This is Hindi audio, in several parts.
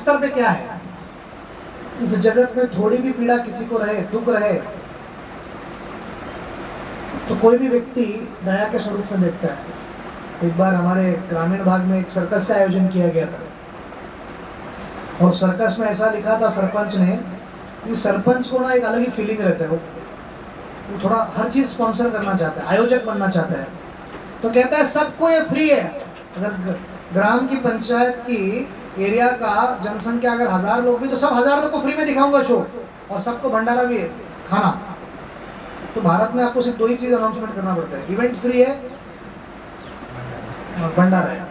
स्तर पे क्या है। इस जगत में थोड़ी भी पीड़ा किसी को रहे, दुख रहे, तो कोई भी व्यक्ति दया के स्वरूप में देखता है। एक बार हमारे ग्रामीण भाग में एक सर्कस का आयोजन किया गया था, और सर्कस में ऐसा लिखा था सरपंच ने कि सरपंच को ना एक अलग ही फीलिंग रहता है, वो थोड़ा हर चीज स्पॉन्सर करना चाहता है, आयोजक बनना चाहता है। तो कहता है सबको ये फ्री है। अगर ग्राम की पंचायत की एरिया का जनसंख्या अगर 1000 लोग भी, तो सब 1000 लोग को फ्री में दिखाऊंगा शो, और सबको भंडारा भी है, खाना। तो भारत में आपको सिर्फ 2 ही चीज अनाउंसमेंट करना पड़ता है, इवेंट फ्री है और भंडारा है।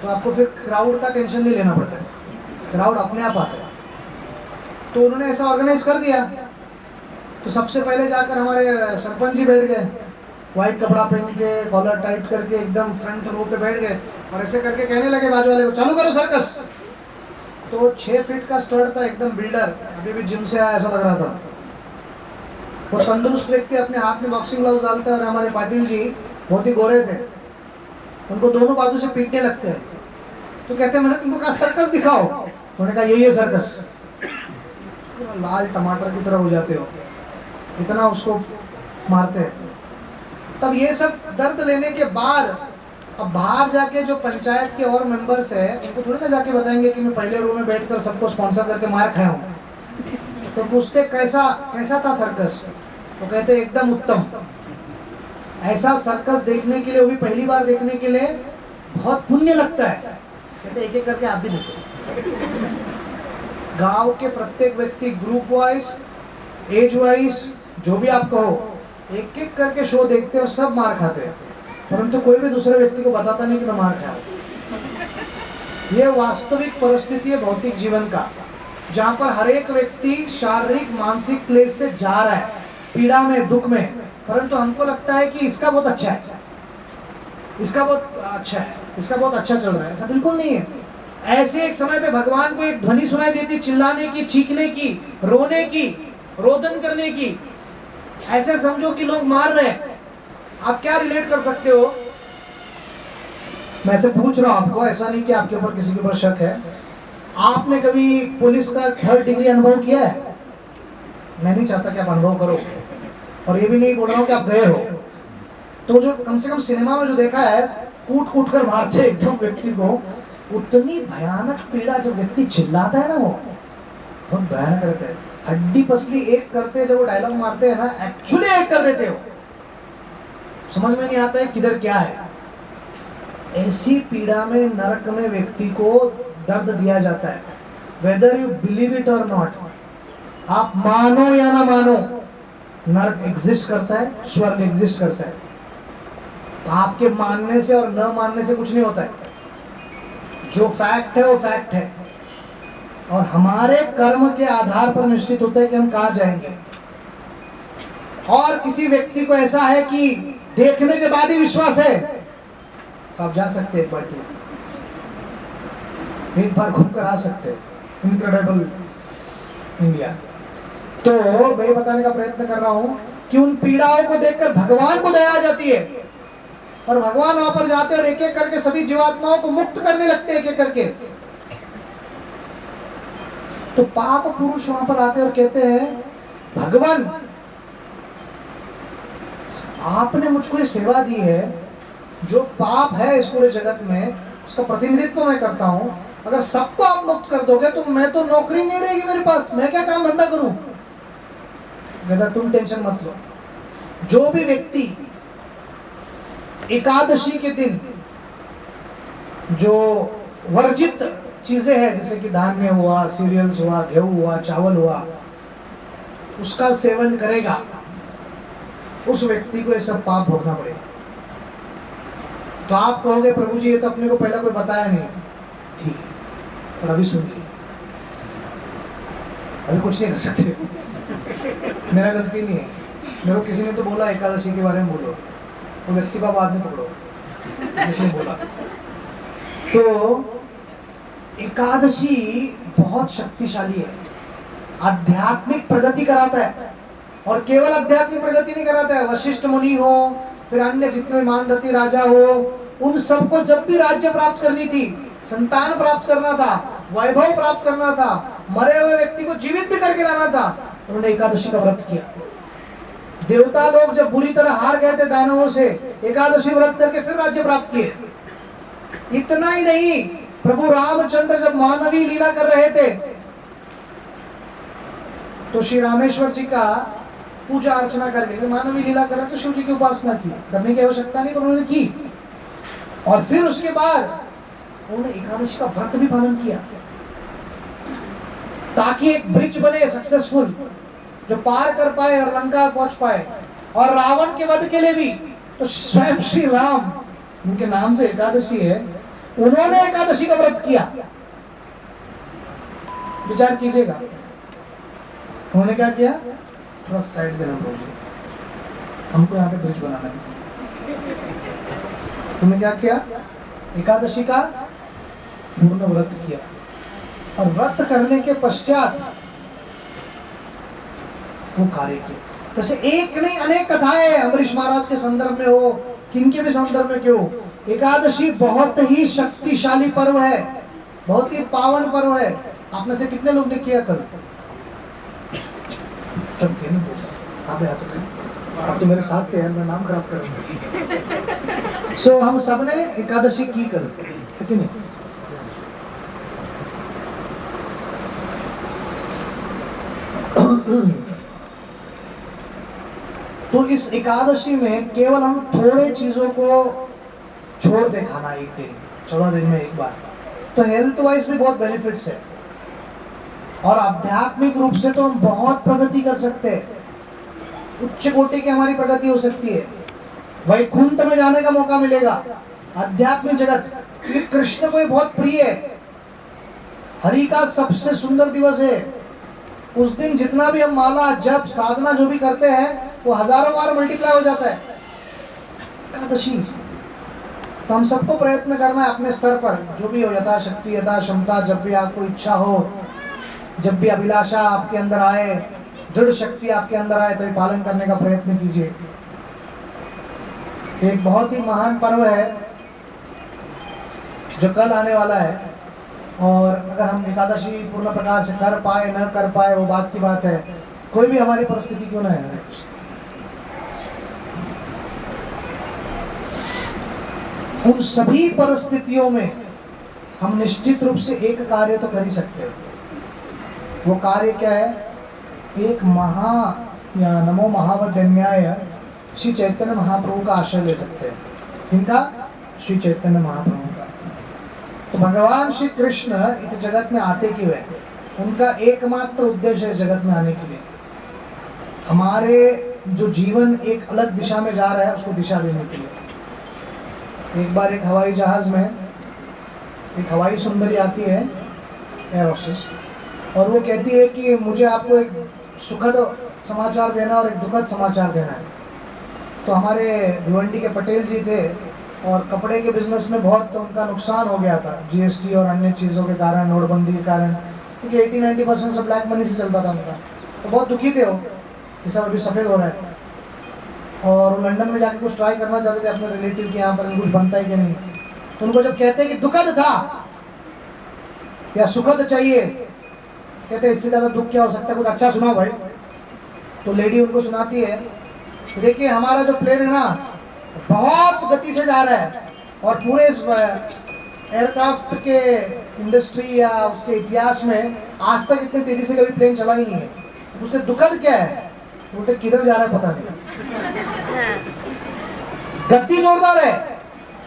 तो आपको फिर क्राउड का टेंशन नहीं लेना पड़ता है, क्राउड अपने आप आता है। तो उन्होंने ऐसा ऑर्गेनाइज कर दिया। तो सबसे पहले जाकर हमारे सरपंच जी बैठ गए, व्हाइट कपड़ा पहन के, कॉलर टाइट करके एकदम फ्रंट रो पे बैठ गए, और ऐसे करके कहने लगे बाजू वाले को, चालू करो सर्कस। तो 6 फीट का स्टड था, एकदम बिल्डर, अभी भी जिम से आया ऐसा लग रहा था। वो तंदुरुस्त व्यक्ति अपने हाथ में बॉक्सिंग ग्लव्स डालते हैं, और हमारे पाटिल जी बहुत ही गोरे थे, उनको दोनों बाजू से पीटने लगते हैं। तो कहते हैं मैंने तुमको कहा सर्कस दिखाओ, तो उन्होंने कहा यही है सर्कस। लाल टमाटर की तरह हो जाते हो, इतना उसको मारते हैं। तब ये सब दर्द लेने के बाद अब बाहर जाके जो पंचायत के और मेंबर्स है, उनको थोड़ी ना जाके बताएंगे कि मैं पहले रो में बैठकर सबको स्पॉन्सर करके मार खाया हूँ। तो पूछते कैसा था सर्कस, तो कहते एकदम उत्तम। ऐसा सर्कस देखने के लिए, वो भी पहली बार देखने के लिए बहुत पुण्य लगता है। कहते एक एक करके आप भी देखो। गांव के प्रत्येक व्यक्ति ग्रुप वाइज, एज वाइज, जो भी आप कहो, एक एक करके शो देखते हैं और सब मार खाते हैं, परंतु कोई भी दूसरे व्यक्ति को बताता नहीं कि मैं मार खाया हूं। ये वास्तविक परिस्थिति है भौतिक जीवन का, जहां पर हर एक व्यक्ति शारीरिक मानसिक क्लेश से जा रहा है, पीड़ा में, दुख में, परंतु हमको लगता है कि इसका बहुत अच्छा है, इसका बहुत अच्छा है, इसका बहुत अच्छा चल रहा है। ऐसा बिल्कुल नहीं है। ऐसे एक समय पे भगवान को एक ध्वनि सुनाई देती, चिल्लाने की, चीखने की, रोने की, रोदन करने की। ऐसे समझो कि लोग मार रहे हैं, आप क्या रिलेट कर सकते हो? मैं ऐसे पूछ रहा हूं आपको, ऐसा नहीं कि आपके ऊपर किसी के ऊपर शक है। आपने कभी पुलिस का 3rd डिग्री अनुभव किया है? मैं नहीं चाहता कि आप अनुभव करो, और ये भी नहीं बोल रहा हूं कि आप गए हो। तो जो कम से कम सिनेमा में जो देखा है, कूट कूट कर मारते एकदम व्यक्ति को, उतनी भयानक पीड़ा जब व्यक्ति चिल्लाता है ना, वो बहुत भयानक रहता है। हड्डी पसली एक करते, जब वो डायलॉग मारते हैं ना, एक्चुअली एक कर देते हो, समझ में नहीं आता है किधर क्या है। ऐसी पीड़ा में, नरक में व्यक्ति को दर्द दिया जाता है, वेदर यू बिलीव इट और नॉट। आप मानो या ना मानो, नरक एग्जिस्ट करता है, स्वर्ग एग्जिस्ट करता है। तो आपके मानने से और न मानने से कुछ नहीं होता है। जो फैक्ट है वो फैक्ट है, और हमारे कर्म के आधार पर निश्चित होता है कि हम कहां जाएंगे। और किसी व्यक्ति को ऐसा है कि देखने के बाद ही विश्वास है, तो आप जा सकते हैं, एक बार घूम कर आ सकते हैं इनक्रेडिबल इंडिया। तो मैं बताने का प्रयत्न कर रहा हूं कि उन पीड़ाओं को देखकर भगवान को दया आ जाती है, और भगवान वहां पर जाते हैं और एक एक करके सभी जीवात्माओं को मुक्त करने लगते हैं, एक एक करके। तो पाप पुरुष वहां पर आते हैं और कहते हैं, भगवान आपने मुझको ये सेवा दी है, जो पाप है इस पूरे जगत में उसका प्रतिनिधित्व मैं करता हूं, अगर सबको आप मुक्त कर दोगे तो मैं तो नौकरी नहीं रहेगी मेरे पास, मैं क्या काम धंधा करूं? कहता तुम टेंशन मत लो। जो भी व्यक्ति एकादशी के दिन जो वर्जित चीजें हैं, जैसे कि धान्य हुआ, सीरियल्स हुआ, गेहूं हुआ, चावल हुआ, उसका सेवन करेगा, उस व्यक्ति को ये सब पाप भोगना पड़ेगा। तो आप कहोगे प्रभु जी ये तो अपने को पहले कोई बताया नहीं। ठीक है, और अभी सुन लीजिए, अभी कुछ नहीं कर सकते। मेरा गलती नहीं है, मेरे को किसी ने तो बोला एकादशी के बारे में बोलो, वो व्यक्ति को बाद में पकड़ो जिसने बोला। तो एकादशी बहुत शक्तिशाली है, आध्यात्मिक प्रगति कराता है, और केवल आध्यात्मिक प्रगति नहीं कराता है। वशिष्ठ मुनि हो, फिर अन्य जितने मानधती राजा हो, उन सबको जब भी राज्य प्राप्त करनी थी, संतान प्राप्त करना था, वैभव प्राप्त करना था, मरे हुए व्यक्ति को जीवित भी करके लाना था, उन्होंने एकादशी का व्रत किया। देवता लोग जब बुरी तरह हार गए थे दानवों से, एकादशी व्रत करके फिर राज्य प्राप्त किए। इतना ही नहीं, प्रभु रामचंद्र जब मानवी लीला कर रहे थे तो श्री रामेश्वर जी का पूजा अर्चना करके, मानवी लीला कर रहे तो शिव जी की उपासना की, करने की आवश्यकता नहीं पर उन्होंने की। और फिर उसके बाद उन्होंने एकादशी का व्रत भी पालन किया ताकि एक ब्रिज बने सक्सेसफुल, जो पार कर पाए और लंका पहुंच पाए। और रावण के वध के लिए भी तो स्वयं श्री राम, उनके नाम से एकादशी है, उन्होंने एकादशी का व्रत किया। विचार कीजिएगा, उन्होंने क्या किया? थोड़ा साइड देना बोलिए, हमको यहाँ पे ब्रिज बनाना है। तुमने क्या किया? एकादशी का पूर्ण व्रत किया। और व्रत करने के पश्चात वो कार्य किए। जैसे एक नहीं अनेक कथाएं अम्बरीश महाराज के संदर्भ में हो, किनके भी संदर्भ में क्यों, एकादशी बहुत ही शक्तिशाली पर्व है, बहुत ही पावन पर्व है। आप में से कितने लोग ने किया कल? सब किए ना? आप तो मेरे साथ थे यार, मैं नाम खराब करूंगा। सो हम सब ने एकादशी की कल, है कि नहीं? तो इस एकादशी में केवल हम थोड़े चीजों को छोड़ दे खाना, एक दिन 14 दिन में एक बार, तो हेल्थ वाइज भी बहुत बेनिफिट्स है। और आध्यात्मिक रूप से तो हम बहुत प्रगति कर सकते हैं, उच्च कोटि की हमारी प्रगति हो सकती है, वैकुंठ में जाने का मौका मिलेगा। आध्यात्मिक जगत कृष्ण को बहुत प्रिय है, हरि का सबसे सुंदर दिवस है। उस दिन जितना भी हम माला जप साधना जो भी करते हैं वो हजारों बार मल्टीप्लाई हो जाता है। एकादशी तो हम सबको प्रयत्न करना है अपने स्तर पर, जो भी हो, यथाशक्ति यथा क्षमता, जब भी आपको इच्छा हो, जब भी अभिलाषा आपके अंदर आए, दृढ़ शक्ति आपके अंदर आए, तो पालन करने का प्रयत्न कीजिए। एक बहुत ही महान पर्व है जो कल आने वाला है, और अगर हम एकादशी पूर्ण प्रकार से कर पाए न कर पाए वो बात की बात है, कोई भी हमारी परिस्थिति क्यों ना है। उन सभी परिस्थितियों में हम निश्चित रूप से एक कार्य तो कर ही सकते हैं। वो कार्य क्या है? एक या नमो महावदन्याय श्री चैतन्य महाप्रभु का आश्रय ले सकते हैं। किनका? श्री चैतन्य महाप्रभु का। तो भगवान श्री कृष्ण इस जगत में आते क्यों है? उनका एकमात्र उद्देश्य है जगत में आने के लिए हमारे जो जीवन एक अलग दिशा में जा रहा है उसको दिशा देने के लिए। एक बार एक हवाई जहाज में एक हवाई सुंदरी आती है, एयर होस्टेस, और वो कहती है कि मुझे आपको एक सुखद समाचार देना और एक दुखद समाचार देना है। तो हमारे भिवंडी के पटेल जी थे और कपड़े के बिजनेस में बहुत उनका नुकसान हो गया था जीएसटी और अन्य चीज़ों के कारण, नोटबंदी के कारण, क्योंकि 80-90% से ब्लैक मनी से चलता था उनका। तो बहुत दुखी थे वो कि सब अभी सफ़ेद हो रहा है, और वो लंदन में जाके कुछ ट्राई करना चाहते थे अपने रिलेटिव के यहाँ पर कुछ बनता है कि नहीं। तो उनको जब कहते हैं कि दुखद था या सुखद चाहिए, कहते हैं इससे ज़्यादा दुख क्या हो सकता है, कुछ अच्छा सुनाओ भाई। तो लेडी उनको सुनाती है, देखिए हमारा जो प्लेन है ना बहुत गति से जा रहा है, और पूरे इस एयरक्राफ्ट के इंडस्ट्री या उसके इतिहास में आज तक इतनी तेजी से कभी प्लेन चला ही नहीं है। उससे दुखद क्या है? बोलते किधर जा रहा है पता नहीं, गति जोरदार है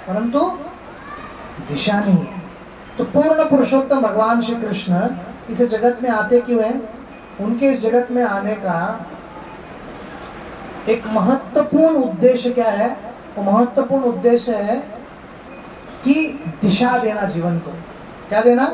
परंतु दिशा नहीं है। तो पूर्ण पुरुषोत्तम भगवान श्री कृष्ण इस जगत में आते क्यों हैं? उनके इस जगत में आने का एक महत्वपूर्ण उद्देश्य क्या है? वो महत्वपूर्ण उद्देश्य है कि दिशा देना जीवन को। क्या देना?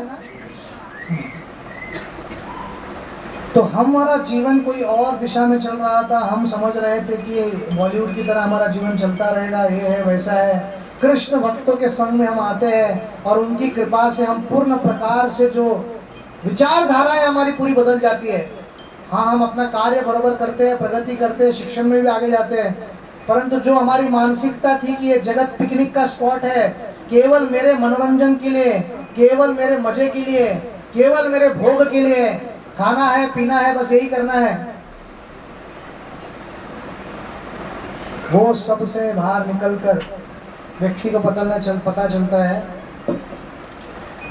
तो हमारा जीवन कोई और दिशा में चल रहा था, हम समझ रहे थे कि बॉलीवुड की तरह हमारा जीवन चलता रहेगा, ये है वैसा है। कृष्ण भक्तों के संग में हम आते हैं और उनकी कृपा से हम पूर्ण प्रकार से जो विचारधारा है हमारी पूरी बदल जाती है। हाँ, हम अपना कार्य बराबर करते हैं, प्रगति करते हैं, शिक्षण में भी आगे जाते हैं, परंतु जो हमारी मानसिकता थी कि ये जगत पिकनिक का स्पॉट है, केवल मेरे मनोरंजन के लिए, केवल मेरे मजे के लिए, केवल मेरे भोग के लिए है, खाना है पीना है, बस यही करना है, वो सबसे बाहर निकलकर व्यक्ति को पता चलता है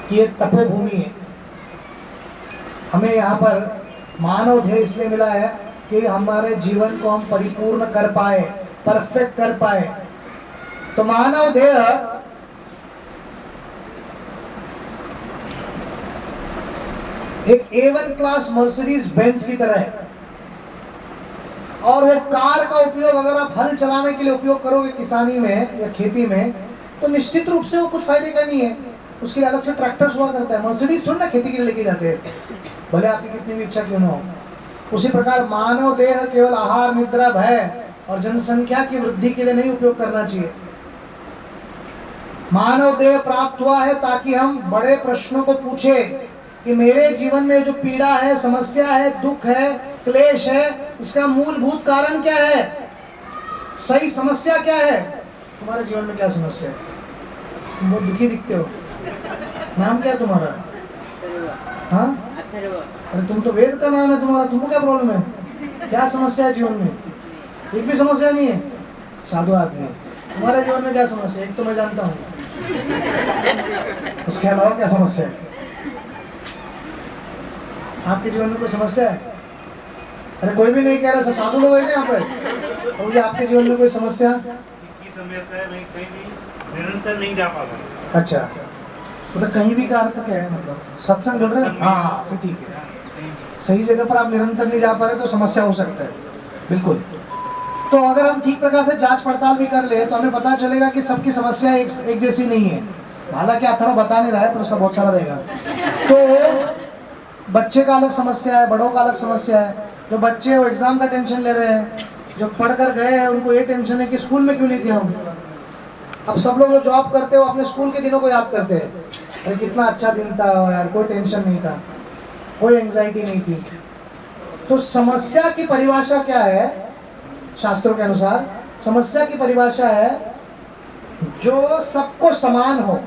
कि ये तपोभूमि है। हमें यहाँ पर मानव ध्येय इसलिए मिला है कि हमारे जीवन को हम परिपूर्ण कर पाए, परफेक्ट कर पाए। तो मानव ध्येय एक A1 क्लास मर्सिडीज बेंज की तरह है, और वो कार का उपयोग अगर आप हल चलाने के लिए उपयोग करोगे किसानी में या खेती में, तो निश्चित रूप से वो कुछ फायदे का नहीं है। उसके लिए अलग से ट्रैक्टर्स हुआ करता है, मर्सिडीज थोड़ी ना खेती के लिए लेके जाते हैं, भले आपकी कितनी भी इच्छा क्यों ना हो। उसी प्रकार मानव देह केवल आहार, निद्रा, भय और जनसंख्या की वृद्धि के लिए नहीं उपयोग करना चाहिए। मानव देह प्राप्त हुआ है ताकि हम बड़े प्रश्नों को पूछे कि मेरे जीवन में जो पीड़ा है, समस्या है, दुख है, क्लेश है, इसका मूलभूत कारण क्या है, सही समस्या क्या है। तुम्हारे जीवन में क्या समस्या है? तुम बहुत दुखी दिखते हो। नाम क्या है तुम्हारा? हाँ, अरे तुम तो वेद का नाम है तुम्हारा, तुमको क्या प्रॉब्लम है? क्या समस्या है जीवन में? एक भी समस्या नहीं है, साधु आदमी। तुम्हारे जीवन में क्या समस्या है? एक तो मैं जानता हूँ, उसके अलावा क्या समस्या है? आपके जीवन में कोई समस्या है? अरे कोई भी नहीं कह रहा, सब साधु लोग हैं यहाँ पे। और ये आपके जीवन में कोई समस्या? समस्या है, मैं कहीं भी निरंतर नहीं जा पाता। अच्छा, मतलब कहीं भी का अर्थ क्या है? मतलब सत्संग बोल रहे हैं? हाँ, फिर ठीक है। सही जगह पर आप निरंतर नहीं जा पा रहे तो समस्या हो सकता है, बिल्कुल। तो अगर हम ठीक प्रकार से जांच पड़ताल भी कर ले तो हमें पता चलेगा कि सबकी समस्या एक जैसी नहीं है। हालांकि अथर्व बता नहीं रहा है, पर उसका बहुत सारा रहेगा। तो बच्चे का अलग समस्या है, बड़ों का अलग समस्या है। जो बच्चे वो एग्जाम का टेंशन ले रहे हैं, जो पढ़ कर गए हैं उनको ये टेंशन है कि स्कूल में क्यों नहीं थे हम। अब सब लोग जो जॉब करते हो अपने स्कूल के दिनों को याद करते हैं, अरे कितना अच्छा दिन था यार, कोई टेंशन नहीं था, कोई एंजाइटी नहीं थी। तो समस्या की परिभाषा क्या है? शास्त्रों के अनुसार समस्या की परिभाषा है जो सबको समान हो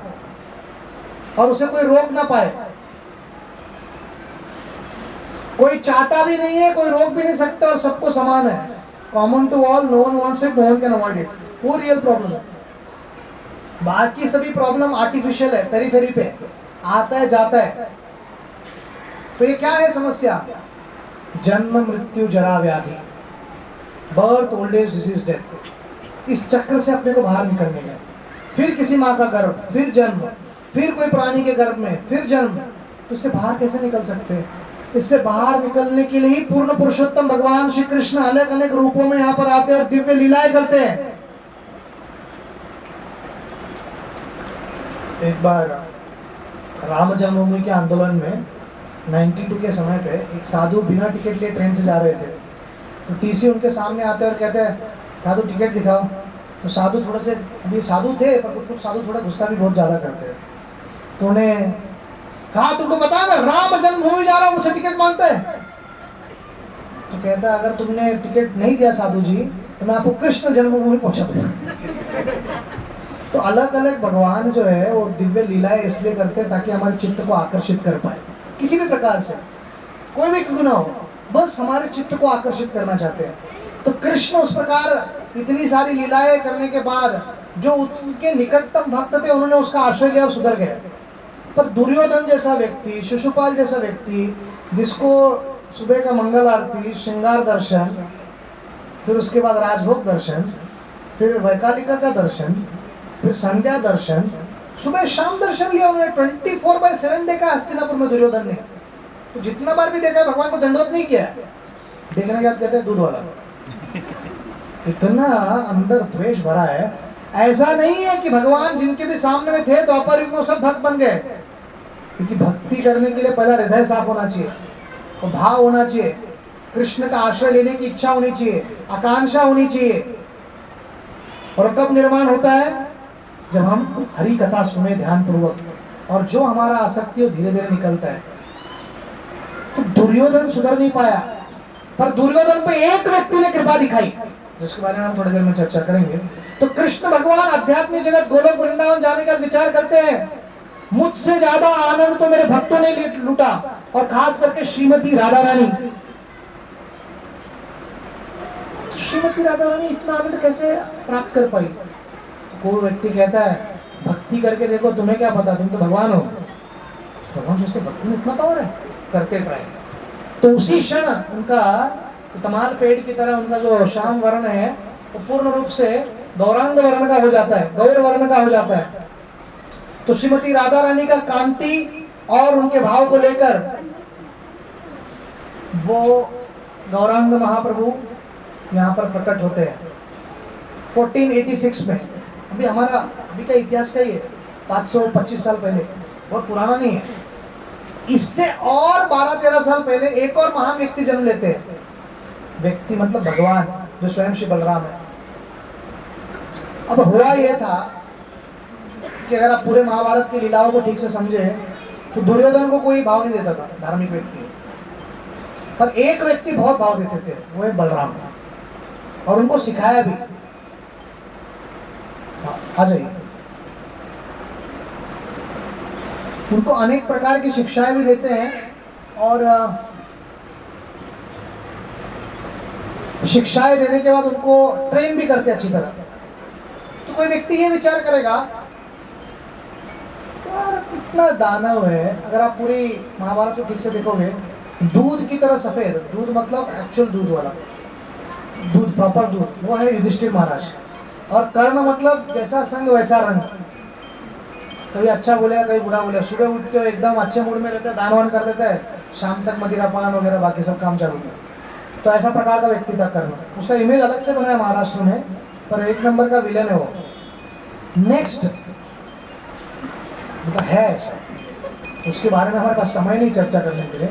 और उसे कोई रोक ना पाए। कोई चाहता भी नहीं है, कोई रोक भी नहीं सकता, और सबको समान है। Common to all, no one wants it, no one can avoid it. वो रियल प्रॉब्लम है। बाकी सभी प्रॉब्लम आर्टिफिशियल है, पेरीफेरी पे आता है जाता है। तो ये क्या है समस्या? जन्म, मृत्यु, जरा, व्याधि, birth, old age, disease, death. इस चक्र से अपने को बाहर निकलने का, फिर किसी माँ का गर्भ, फिर जन्म, फिर कोई प्राणी के गर्भ में, फिर जन्म। तो इससे बाहर कैसे निकल सकते हैं? इससे बाहर निकलने के लिए ही पूर्ण पुरुषोत्तम भगवान श्री कृष्ण अलग अलग रूपों में यहाँ पर आते हैं और दिव्य लीलाएं करते हैं। एक बार राम जन्मभूमि के आंदोलन में 92 के समय पे एक साधु बिना टिकट लिए ट्रेन से जा रहे थे। तो टीसी उनके सामने आते और कहते हैं, साधु टिकट दिखाओ। तो साधु थोड़े से, अभी साधु थे पर कुछ साधु थोड़ा गुस्सा भी बहुत ज़्यादा करते हैं। तो उन्हें कहा, तुमको पता है मैं राम जन्मभूमि जा रहा हूँ, मुझसे टिकट मांगते हैं। तो कहता है, अगर तुमने टिकट नहीं दिया साधु जी तो मैं आपको कृष्ण जन्मभूमि पहुँचा दूंगा। तो अलग अलग भगवान जो है वो दिव्य लीलाएं इसलिए करते हैं ताकि हमारे चित्त को आकर्षित कर पाए, किसी भी प्रकार से, कोई भी क्यों ना हो, बस हमारे चित्त को आकर्षित करना चाहते हैं। तो कृष्ण उस प्रकार इतनी सारी लीलाएं करने के बाद जो उनके निकटतम भक्त थे उन्होंने उसका आश्रय लिया और सुधर गए। पर दुर्योधन जैसा व्यक्ति, शिशुपाल जैसा व्यक्ति, जिसको सुबह का मंगल आरती, श्रृंगार दर्शन, फिर उसके बाद राजभोग दर्शन, फिर वैकालिका का दर्शन, फिर संध्या दर्शन, सुबह शाम दर्शन लिया उन्होंने, 24/7 देखा हस्तिनापुर में दुर्योधन ने। तो जितना बार भी देखा है भगवान को दंडवत नहीं किया। देखने के बाद कहते हैं दूध वाला। इतना अंदर द्वेष भरा है। ऐसा नहीं है कि भगवान जिनके भी सामने में थे द्वापर युग में सब भक्त बन गए, क्योंकि भक्ति करने के लिए पहला हृदय साफ होना चाहिए और भाव होना चाहिए, कृष्ण का आश्रय लेने की इच्छा होनी चाहिए, आकांक्षा होनी चाहिए। और कब निर्माण होता है? जब हम हरि कथा सुने ध्यान पूर्वक, और जो हमारा आसक्ति हो धीरे धीरे निकलता है। तो दुर्योधन सुधर नहीं पाया, पर दुर्योधन पे एक व्यक्ति ने कृपा दिखाई, जिसके बारे में हम थोड़ी देर में चर्चा करेंगे। तो कृष्ण भगवान आध्यात्मिक जगत गोलोक वृंदावन जाने का विचार करते हैं। मुझसे ज्यादा आनंद तो मेरे भक्तों ने लूटा, और खास करके श्रीमती राधा रानी। श्रीमती राधा रानी इतना आनंद कैसे प्राप्त कर पाई? तो कोई व्यक्ति कहता है भक्ति करके देखो, तुम्हें क्या पता, तुम तो भगवान हो। भगवान सोचते भक्ति में इतना पावर है, करते ट्राई। तो उसी क्षण उनका तमाल पेड़ की तरह उनका जो श्याम वर्ण है वो पूर्ण रूप से गौरांग वर्ण का हो जाता है, गौर वर्ण का हो जाता है। तो श्रीमती राधा रानी का कांति और उनके भाव को लेकर वो गौरांग महाप्रभु यहाँ पर प्रकट होते हैं 1486 में। अभी हमारा अभी का इतिहास का ही है, 525 साल पहले, बहुत पुराना नहीं है। इससे और 12-13 साल पहले एक और महान व्यक्ति जन्म लेते हैं। व्यक्ति मतलब भगवान, जो स्वयं श्री बलराम है। अब हुआ यह था कि अगर आप पूरे महाभारत की लीलाओं को ठीक से समझे तो दुर्योधन को कोई भाव नहीं देता था, धार्मिक व्यक्ति, पर एक व्यक्ति बहुत भाव देते थे, वो है बलराम, और उनको सिखाया भी। आ जाइए। उनको अनेक प्रकार की शिक्षाएं भी देते हैं, और शिक्षाएं देने के बाद उनको ट्रेन भी करते अच्छी तरह। तो कोई व्यक्ति ये विचार करेगा यार कितना दानव है। अगर आप पूरी महाभारत को ठीक से देखोगे, दूध की तरह सफेद, दूध मतलब एक्चुअल दूध वाला दूध, प्रॉपर दूध, वो है युधिष्ठिर महाराज। और कर्ण मतलब जैसा संग वैसा रंग, कभी अच्छा बोलेगा कभी बुरा बोलेगा। सुबह उठ के एकदम अच्छे मूड में रहता है, दान वान कर देता है, शाम तक मदिरा पान वगैरह बाकी सब काम चालू है। तो ऐसा प्रकार का व्यक्ति था कर्ण। उसका इमेज अलग से बना है महाराष्ट्र में, पर एक नंबर का विलन है वो। नेक्स्ट मतलब है ऐसा, उसके बारे में हमारे पास समय नहीं चर्चा करने के लिए,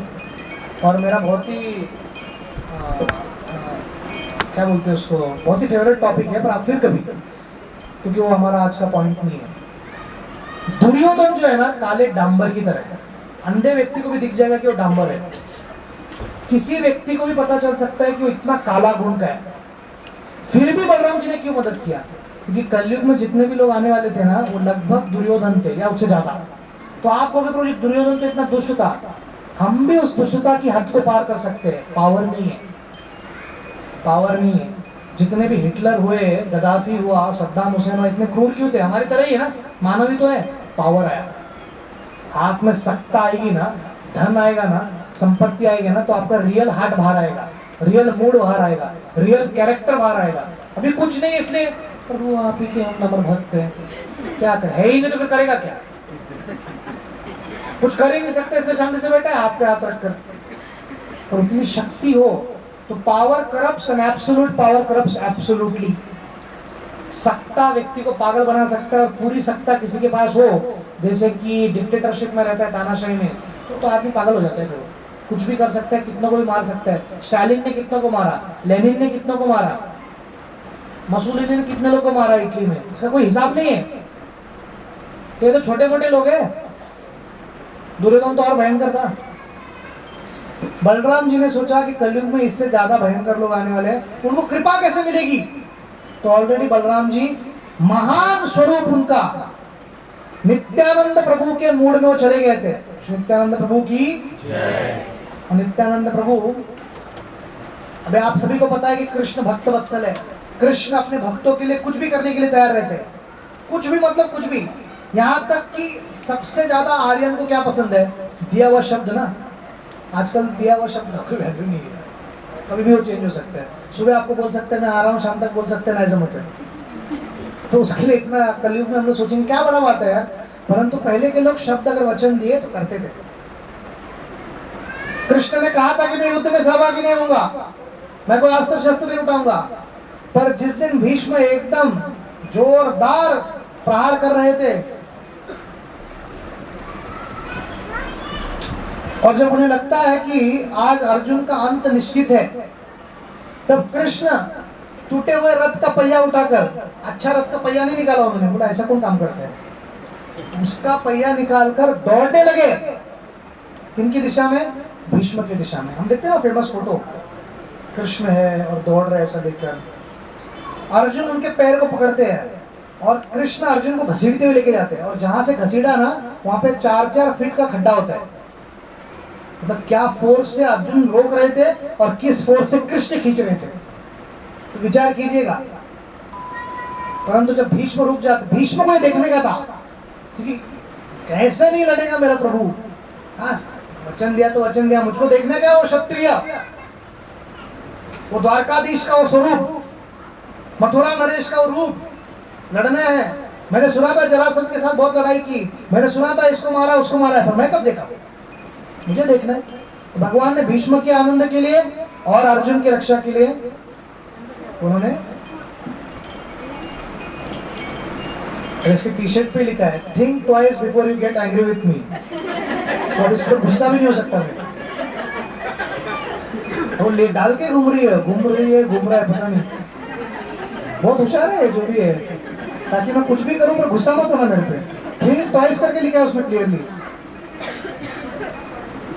और मेरा बहुत ही क्या बोलते हैं उसको, बहुत ही फेवरेट टॉपिक है, पर आप फिर कभी, क्योंकि वो हमारा आज का पॉइंट नहीं है। दुर्योधन जो है ना, काले डांबर की तरह है। अंधे व्यक्ति को भी दिख जाएगा कि वो डांबर है। किसी व्यक्ति को भी पता चल सकता है कि वो इतना काला गुण का है। फिर भी बलराम जी ने क्यों मदद किया? क्योंकि कलयुग में जितने भी लोग आने वाले थे ना, वो लगभग दुर्योधन थे या उससे ज्यादा। तो आप कहोगे प्रभु दुर्योधन तो इतना दुष्ट था, हम भी उस दुष्टता की हद को पार कर सकते हैं। पावर नहीं है, पावर नहीं है। जितने भी हिटलर हुए, गद्दाफी हुआ, सद्दाम हुसैन हुआ, इतने क्रूर क्यों थे? हमारी तरह ही है ना, मानव ही तो है। पावर आया, हाथ में सत्ता आएगी ना, धन आएगा ना, संपत्ति आएगी ना, तो आपका रियल हार्ट बाहर आएगा, रियल मूड बाहर आएगा, रियल कैरेक्टर बाहर आएगा। अभी कुछ नहीं, इसलिए प्रभु आप ही के हम नंबर भक्त हैं, क्या करें, है ही नहीं तो फिर करेगा क्या? कुछ कर ही नहीं सकते, इसलिए शांति से बैठा है हाथ पे हाथ रखकर। और उतनी शक्ति हो तो power corrupts and absolute power corrupts absolutely. सत्ता व्यक्ति को पागल बना सकता है, और पूरी सत्ता किसी के पास हो, जैसे कि डिक्टेटरशिप में रहता है, तानाशाही में, तो आदमी पागल हो जाता है। फिर कुछ भी कर सकता है, कितनों को भी मार सकता है। स्टालिन ने कितनों को मारा, लेनिन ने कितनों को मारा, मसूलिनी ने कितने लोगों को मारा इटली में, इसका कोई हिसाब नहीं है। ये तो छोटे मोटे लोग हैं, दुर्योधन तो और भयंकर था। बलराम जी ने सोचा कि कलयुग में इससे ज्यादा भयंकर लोग आने वाले हैं, उनको कृपा कैसे मिलेगी? तो ऑलरेडी बलराम जी महान स्वरूप उनका नित्यानंद प्रभु के मूड में वो चले गए थे। नित्यानंद प्रभु की जय। नित्यानंद प्रभु, अबे आप सभी को पता है कि कृष्ण भक्त वत्सल है। कृष्ण अपने भक्तों के लिए कुछ भी करने के लिए तैयार रहते हैं, कुछ भी मतलब कुछ भी। यहाँ तक कि सबसे ज्यादा आर्यन को क्या पसंद है? दिया हुआ शब्द ना। आजकल दिया हुआ शब्द का कोई वैल्यू नहीं है, कभी भी वो चेंज हो सकता है। सुबह आपको बोल सकते हैं मैं आ रहा हूँ, शाम तक बोल सकते हैं ना, ऐसा मत है। तो उसके लिए इतना कलयुग में हम लोग सोचेंगे क्या बड़ा बात है यार। परंतु पहले के लोग शब्द अगर वचन दिए तो करते थे। कृष्ण ने कहा था कि मैं युद्ध में सहभागी नहीं होऊंगा, मैं कोई अस्त्र शस्त्र नहीं उठाऊंगा, पर जिस दिन भीष्म एकदम जोरदार प्रहार कर रहे थे और जब उन्हें लगता है कि आज अर्जुन का अंत निश्चित है, तब कृष्ण टूटे हुए रथ का पहिया उठाकर, अच्छा रथ का पहिया नहीं निकाला उन्होंने, बोला ऐसा कौन काम करता है, उसका पहिया निकालकर दौड़ने लगे। किनकी दिशा में? भीष्म की दिशा में। हम देखते हैं ना फेमस फोटो, कृष्ण है और दौड़ रहे ऐसा देखकर। अर्जुन उनके पैर को पकड़ते हैं और कृष्ण अर्जुन को घसीटते हुए लेके जाते हैं, और जहां से घसीटा ना वहां पे 4-4 फीट का खड्डा होता है। मतलब क्या फोर्स से अर्जुन रोक रहे थे और किस फोर्स से कृष्ण खींच रहे थे, तो विचार कीजिएगा। परंतु जब भीष्म रुक जाते, भीष्म को ये देखने का था, क्योंकि कैसे नहीं लड़ेगा मेरा प्रभु, हाँ वचन दिया तो वचन दिया, मुझको देखने का वो क्षत्रिय, वो द्वारकाधीश का वो स्वरूप, मथुरा नरेश का वो रूप, लड़ने हैं। मैंने सुना था जरासंध के साथ बहुत लड़ाई की, मैंने सुना था इसको मारा उसको मारा है, पर मैं कब देखा, मुझे देखना है। तो भगवान ने भीष्म के आनंद के लिए और अर्जुन की रक्षा के लिए उन्होंने, इसके टी शर्ट पे लिखा है think twice before you get angry with me, और इस पर गुस्सा भी नहीं हो सकता मैं। वो ले डाल के घूम रही है घूम रहा है, पता नहीं, बहुत होशियार है जो भी है, ताकि मैं कुछ भी करूं पर गुस्सा मत होना मेरे पे। थिंक ट्वाइस करके लिखा है उसमें क्लियरली।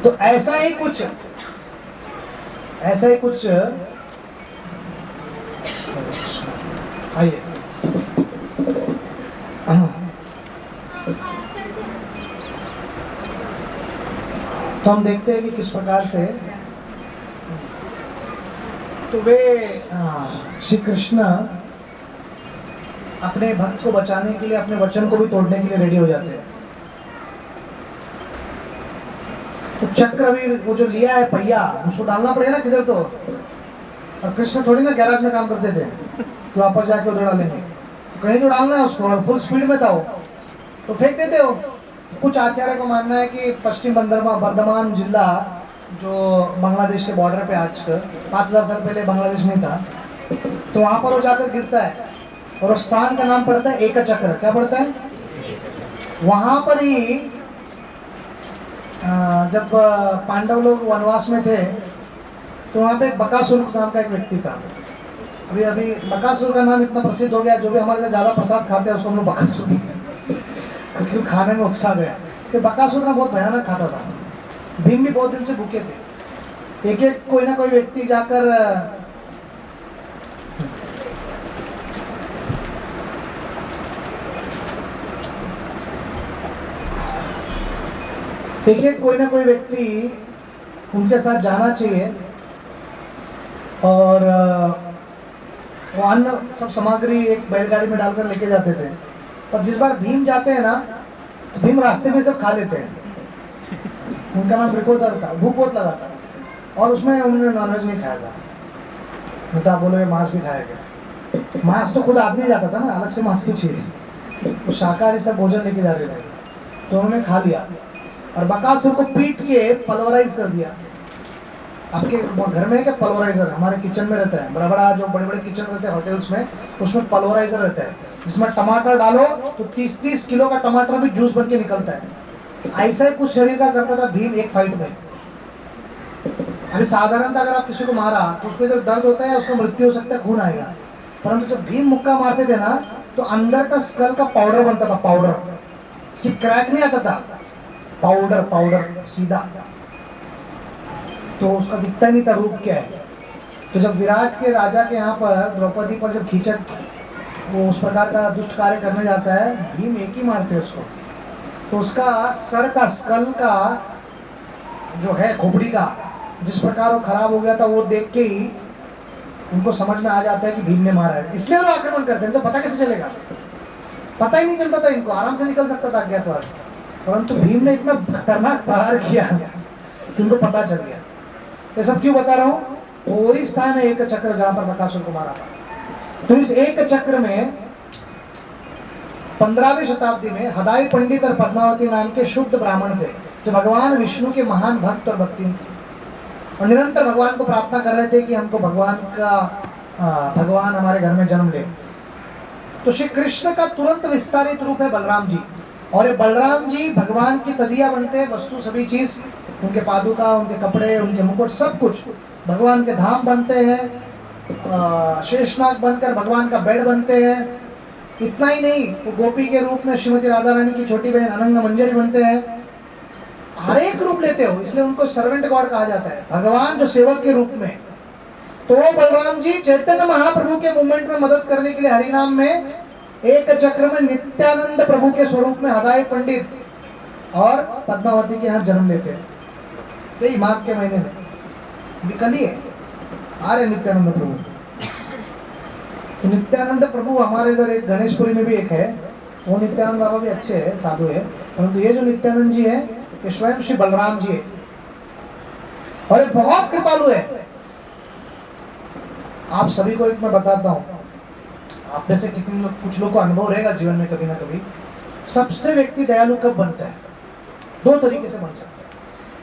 तो ऐसा ही कुछ आइए तो हम देखते हैं कि किस प्रकार से तो वे श्री कृष्ण अपने भक्त को बचाने के लिए अपने वचन को भी तोड़ने के लिए रेडी हो जाते हैं। तो चक्र भी वो जो लिया है पहिया, उसको डालना पड़ेगा ना किधर, तो और कृष्ण थोड़ी ना गैराज में काम करते थे कि वापस जाके उधर डालेंगे, तो कहीं तो डालना है उसको, और फुल स्पीड में था वो, तो फेंक देते हो। कुछ आचार्य को मानना है कि पश्चिम बर्धमान जिला जो बांग्लादेश के बॉर्डर पे आज 5000 साल पहले बांग्लादेश नहीं था, तो वहाँ पर वो जाकर गिरता है, और उस स्थान का नाम पड़ता है एक चक्र। क्या पड़ता है? वहाँ पर ही जब पांडव लोग वनवास में थे, तो वहाँ पे बकासुर नाम का एक व्यक्ति था। अभी बकासुर का नाम इतना प्रसिद्ध हो गया, जो भी हमारे ज़्यादा प्रसाद खाते हैं उसको हम लोग बकासुर क्योंकि खाने में उत्साह गया कि बकासुर ना बहुत भयानक खाता था। भीम भी बहुत दिन से भूखे थे। एक कोई ना कोई व्यक्ति जाकर कोई ना कोई व्यक्ति उनके साथ जाना चाहिए, और वो अन्न सब सामग्री एक बैलगाड़ी में डालकर लेके जाते थे। और जिस बार भीम जाते हैं ना, तो भीम रास्ते में सब खा लेते हैं। उनका नाम ब्रिकोदर था, भूख बहुत लगा था, और उसमें उन्होंने नॉनवेज नहीं खाया था। तो आप बोलोगे मांस भी खाया गया, मांस तो खुद आदमी जाता था ना, अलग से मांस क्यों चाहिए? वो शाकाहारी सब भोजन लेके जा रहे थे, तो उन्होंने खा लिया और बकासुर को पीट के पल्वराइज कर दिया। आपके घर में क्या पल्वराइजर हमारे किचन में रहता है, बड़ा जो बड़े किचन रहते हैं होटल्स में, उसमें पल्वराइजर रहता है, जिसमें टमाटर डालो तो 30-30 किलो का टमाटर भी जूस बन के निकलता है। ऐसा ही कुछ शरीर का करता था भीम एक फाइट में। अभी साधारणतः अगर आप किसी को मारा तो उसको इधर दर्द होता है, उसका मृत्यु हो सकता है, खून आएगा। परंतु जब भीम मुक्का मारते थे ना, तो अंदर का स्कल का पाउडर बनता था, पाउडर, सिर्फ क्रैक नहीं आता था, पाउडर सीधा, तो उसका दिखता नहीं था रूप क्या है। तो जब विराट के राजा के यहाँ पर द्रौपदी पर जब खींचक वो उस प्रकार का दुष्ट कार्य करने जाता है, भीम एक ही मारते उसको, तो उसका सर का स्कल का जो है खोपड़ी का जिस प्रकार वो खराब हो गया था, वो देख के ही उनको समझ में आ जाता है कि भीम ने मारा है, इसलिए वो आक्रमण करते हैं। तो पता कैसे चलेगा? पता ही नहीं चलता था इनको, आराम से निकल सकता था अज्ञातवास, परंतु भीम ने इतना खतरनाक प्रहार किया कि उनको पता चल गया। ये सब क्यों बता रहा हूँ? वो वही स्थान है एक चक्र जहाँ पर बकासुर को मारा था। तो इस एक चक्र में 15वीं शताब्दी में हदाई पंडित और पद्मावती नाम के शुद्ध ब्राह्मण थे, जो भगवान विष्णु के महान भक्त और भक्तिन थे, और निरंतर भगवान को प्रार्थना कर रहे थे कि हमको भगवान हमारे घर में जन्म ले। तो श्री कृष्ण का तुरंत विस्तारित रूप है बलराम जी, और ये बलराम जी भगवान की तदिया बनते हैं, वस्तु सभी चीज, उनके पादुका, उनके कपड़े, उनके मुकुट, सब कुछ भगवान के धाम बनते हैं। शेषनाग बनकर भगवान का बेड बनते हैं। इतना ही नहीं, वो गोपी के रूप में श्रीमती राधा रानी की छोटी बहन अनंग मंजरी बनते हैं। हर एक रूप लेते हो, इसलिए उनको सर्वेंट गॉड कहा जाता है, भगवान जो सेवक के रूप में। तो बलराम जी चैतन्य महाप्रभु के मूवमेंट में मदद करने के लिए हरिनाम में एक चक्र में नित्यानंद प्रभु के स्वरूप में हदाई पंडित और पद्मावती के यहाँ जन्म लेते हैं, यही माघ के महीने में। अभी कल ही है, आ रहे नित्यानंद प्रभु। तो नित्यानंद प्रभु हमारे इधर एक गणेशपुरी में भी एक है, वो नित्यानंद बाबा भी अच्छे हैं, साधु है, परंतु ये जो नित्यानंद जी है ये स्वयं श्री बलराम जी है और ये बहुत कृपालु है। आप सभी को एक मैं बताता हूँ, आप में से कितने लोग, कुछ लोग को अनुभव रहेगा जीवन में कभी ना कभी। सबसे व्यक्ति दयालु कब बनता है? दो तरीके से बन सकता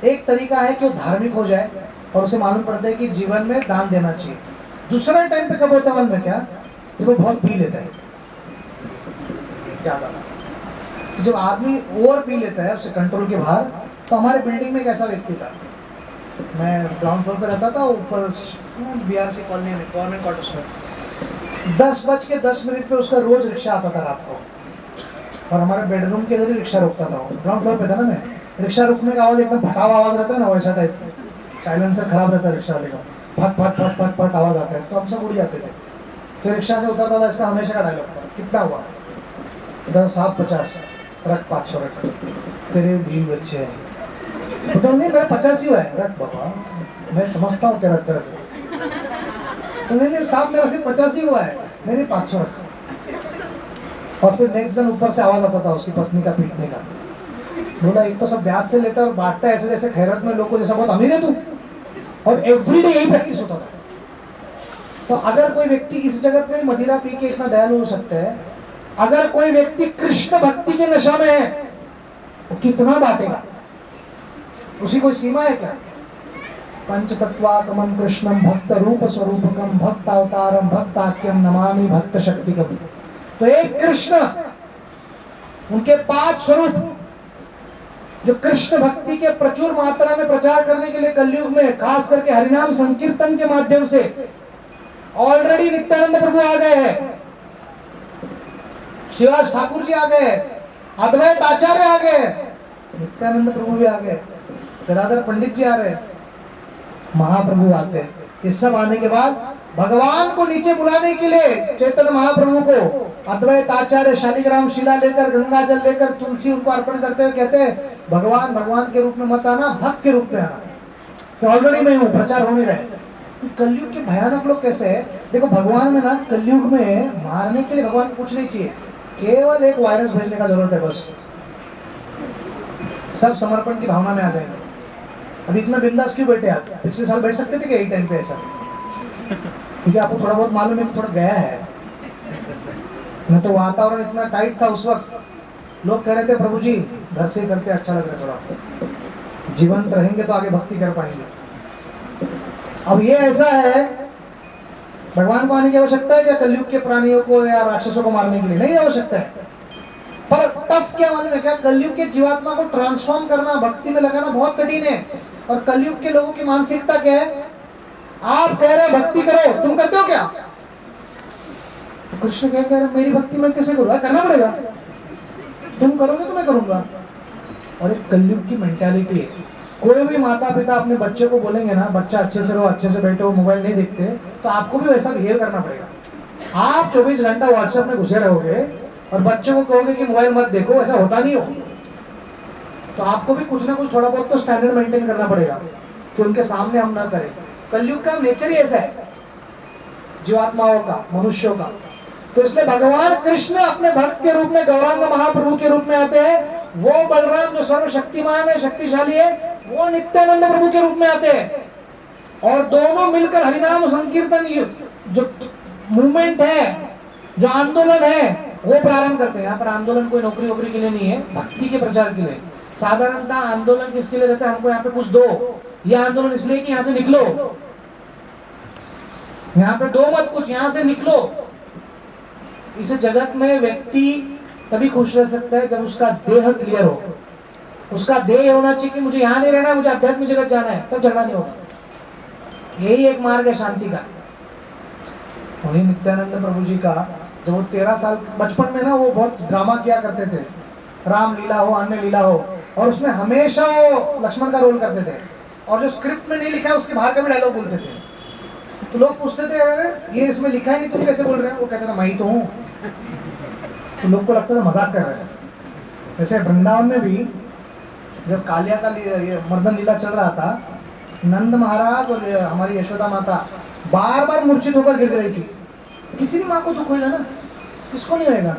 है। एक तरीका है कि वो धार्मिक हो जाए और उसे मालूम पड़ता है कि जीवन में दान देना चाहिए। दूसरा टाइम पे कब होता है मालूम है क्या? जब वो बहुत पी लेता है, ज्यादा। जब आदमी ओवर पी लेता है, उसे कंट्रोल के बाहर। तो हमारे बिल्डिंग में एक ऐसा व्यक्ति था, मैं ग्राउंड फ्लोर पे रहता था, ऊपर BRC कॉलोनी में, गवर्नमेंट क्वार्टर्स में। 10:10 पे उसका रोज रिक्शा आता था रात को, और हमारे बेडरूम के इधर ही रिक्शा रोकता था। ग्राउंड फ्लोर पे था ना मैं, रिक्शा रुकने का आवाज़ एकदम भटावा आवाज़ रहता है ना, वैसा टाइप, साइलेंसर खराब रहता है रिक्शा वाले का, फट फट फट फट फट आवाज़ आता है, तो हम सब उड़ जाते थे। तो रिक्शा से उतरता था, इसका हमेशा का डायलॉग था, कितना हुआ? 10 7 50, रख 500 रख, तेरे बीवी बच्चे हैं। तो नहीं, मेरा 50 ही हुआ है, रख बाबा, मैं समझता हूँ तेरा दर्द। तो नहीं साहब, मेरा सिर्फ 50 ही हुआ है। नहीं 500 रख। और फिर नेक्स्ट दिन ऊपर से आवाज आता था उसकी पत्नी का पीटने का। बोला एक तो सब ब्याज से लेता है और बांटता है ऐसे जैसे खैरत में लोगों को, जैसा बहुत अमीर है तू। और एवरीडे यही प्रैक्टिस होता था। तो अगर कोई व्यक्ति इस जगत में मदिरा पी के इतना दयालु हो सकता है, अगर कोई व्यक्ति कृष्ण भक्ति के नशा में है, वो कितना बांटेगा? उसी कोई सीमा है क्या? पंचतत्वात्मं कृष्णं भक्त रूप स्वरूपकम भक्त अवतारम भक्ताख्यम नमामि भक्त शक्तिकम। तो एक कृष्ण, उनके 5 स्वरूप जो कृष्ण भक्ति के प्रचुर मात्रा में प्रचार करने के लिए कलयुग में खास करके हरिनाम संकीर्तन के माध्यम से ऑलरेडी नित्यानंद प्रभु आ गए हैं, शिवाज ठाकुर जी आ गए, अद्वैत आचार्य आ गए, नित्यानंद प्रभु भी आ गए, गदाधर पंडित जी आ रहे, महाप्रभु आते हैं। इस सब आने के बाद भगवान को नीचे बुलाने के लिए चैतन्य महाप्रभु को अद्वैत आचार्य शालिग्राम शिला लेकर, गंगा जल लेकर, तुलसी उनको अर्पण करते हुए कहते हैं, भगवान भगवान के रूप में मत आना, भक्त के रूप में आना, कि ऑलरेडी मैं हूँ, प्रचार हो नहीं रहे। कलयुग के भयानक लोग कैसे है? देखो भगवान में ना, कलयुग में मारने के लिए भगवान को कुछ नहीं चाहिए, केवल एक वायरस भेजने का जरूरत है बस, सब समर्पण की भावना में आ जाएंगे। अभी इतना बिंदास क्यों बैठे आप? पिछले साल बैठ सकते थे क्या यही टाइम पे ऐसा? क्योंकि आपको थोड़ा बहुत मालूम है कि थोड़ा गया है, नहीं तो वातावरण इतना टाइट था उस वक्त, लोग कह रहे थे प्रभु जी घर से करते अच्छा लग रहा है, थोड़ा जीवंत रहेंगे तो आगे भक्ति कर पाएंगे। अब ये ऐसा है, भगवान को आने की आवश्यकता है क्या कलयुग के प्राणियों को या राक्षसों को मारने के लिए? नहीं आवश्यकता है। पर टफ क्या मालूम है क्या? कलयुग के जीवात्मा को ट्रांसफॉर्म करना, भक्ति में लगाना बहुत कठिन है। और कलयुग के लोगों की मानसिकता क्या है? आप कह रहे भक्ति करो, तुम करते हो क्या? कृष्ण क्या कह रहे, मेरी भक्ति मैं कैसे करूँ? करना पड़ेगा, तुम करोगे तो मैं करूंगा। और एक कलयुग की मेंटालिटी है। कोई भी माता पिता अपने बच्चे को बोलेंगे ना, बच्चा अच्छे से रहो, अच्छे से बैठो, मोबाइल नहीं देखते, तो आपको भी वैसा बिहेव करना पड़ेगा। आप 24 घंटा व्हाट्सएप में घुसे रहोगे और बच्चों को कहोगे कि मोबाइल मत देखो, ऐसा होता नहीं हो। तो आपको भी कुछ ना कुछ थोड़ा बहुत तो स्टैंडर्ड मेंटेन करना पड़ेगा कि उनके सामने हम ना करें। कलयुग का नेचर ही ऐसा है जीवात्माओं का, मनुष्यों का। तो इसलिए भगवान कृष्ण अपने भक्त के रूप में, गौरांग महाप्रभु के रूप में आते हैं। वो बलराम जो सर्वशक्तिमान है, शक्तिशाली है, वो नित्यानंद प्रभु के रूप में आते हैं। और दोनों मिलकर हरिनाम संकीर्तन जो मूवमेंट है, जो आंदोलन है, वो प्रारंभ करते हैं। यहाँ पर आंदोलन कोई नौकरी वोकरी के लिए नहीं है, भक्ति के प्रचार के लिए। साधारणतः आंदोलन किसके लिए रहता है? हमको यहाँ पे कुछ दो। यह आंदोलन इसलिए कि यहाँ से निकलो, यहाँ पे दो मत कुछ, यहाँ से निकलो। इस जगत में व्यक्ति तभी खुश रह सकता है जब उसका देह क्लियर हो। उसका देह होना चाहिए कि मुझे यहाँ नहीं रहना है, मुझे आध्यात्मिक जगत जाना है, तब झगड़ा नहीं होगा। यही एक मार्ग है शांति का। वही नित्यानंद प्रभु जी का, जब वो 13 साल बचपन में ना, वो बहुत ड्रामा किया करते थे, राम लीला हो, अन्य लीला हो, और उसमें हमेशा वो लक्ष्मण का रोल करते थे। और जो स्क्रिप्ट में नहीं लिखा है उसके बाहर का भी डायलॉग बोलते थे। तो लोग पूछते थे, अरे ये इसमें लिखा ही नहीं, तुम कैसे बोल रहे हो? वो कहते थे मैं ही तो हूँ। तो लोग को लगता था मजाक कर रहे हैं। जैसे वृंदावन में भी जब कालिया का ये मर्दन लीला चल रहा था, नंद महाराज और हमारी यशोदा माता बार बार मूर्छित होकर गिर रही थी। किसी भी माँ को दुख होगा ना, किसको नहीं होगा।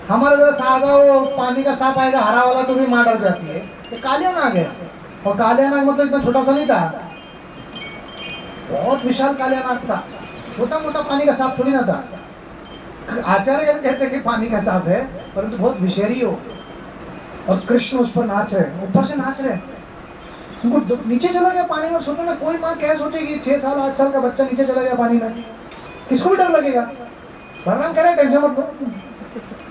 हमारा जरा सादा वो पानी का सांप आएगा हरा वाला तो भी माँ डर जाती है, तो कालिया नाग है। और कालिया नाग मतलब इतना छोटा सा नहीं था, बहुत विशाल कालिया नाग था, छोटा मोटा पानी का सांप थोड़ी ना था। आचार्य कहते कि पानी का सांप है, परंतु बहुत विषैरी हो। और कृष्ण उस पर नाच रहे, ऊपर से नाच रहे, उनको नीचे चला गया पानी में। सोचो ना, कोई माँ क्या सोचेगी, 6 साल 8 साल का बच्चा नीचे चला गया पानी में, किसको भी डर लगेगा। भगवान कह रहे टेंशन मत लो,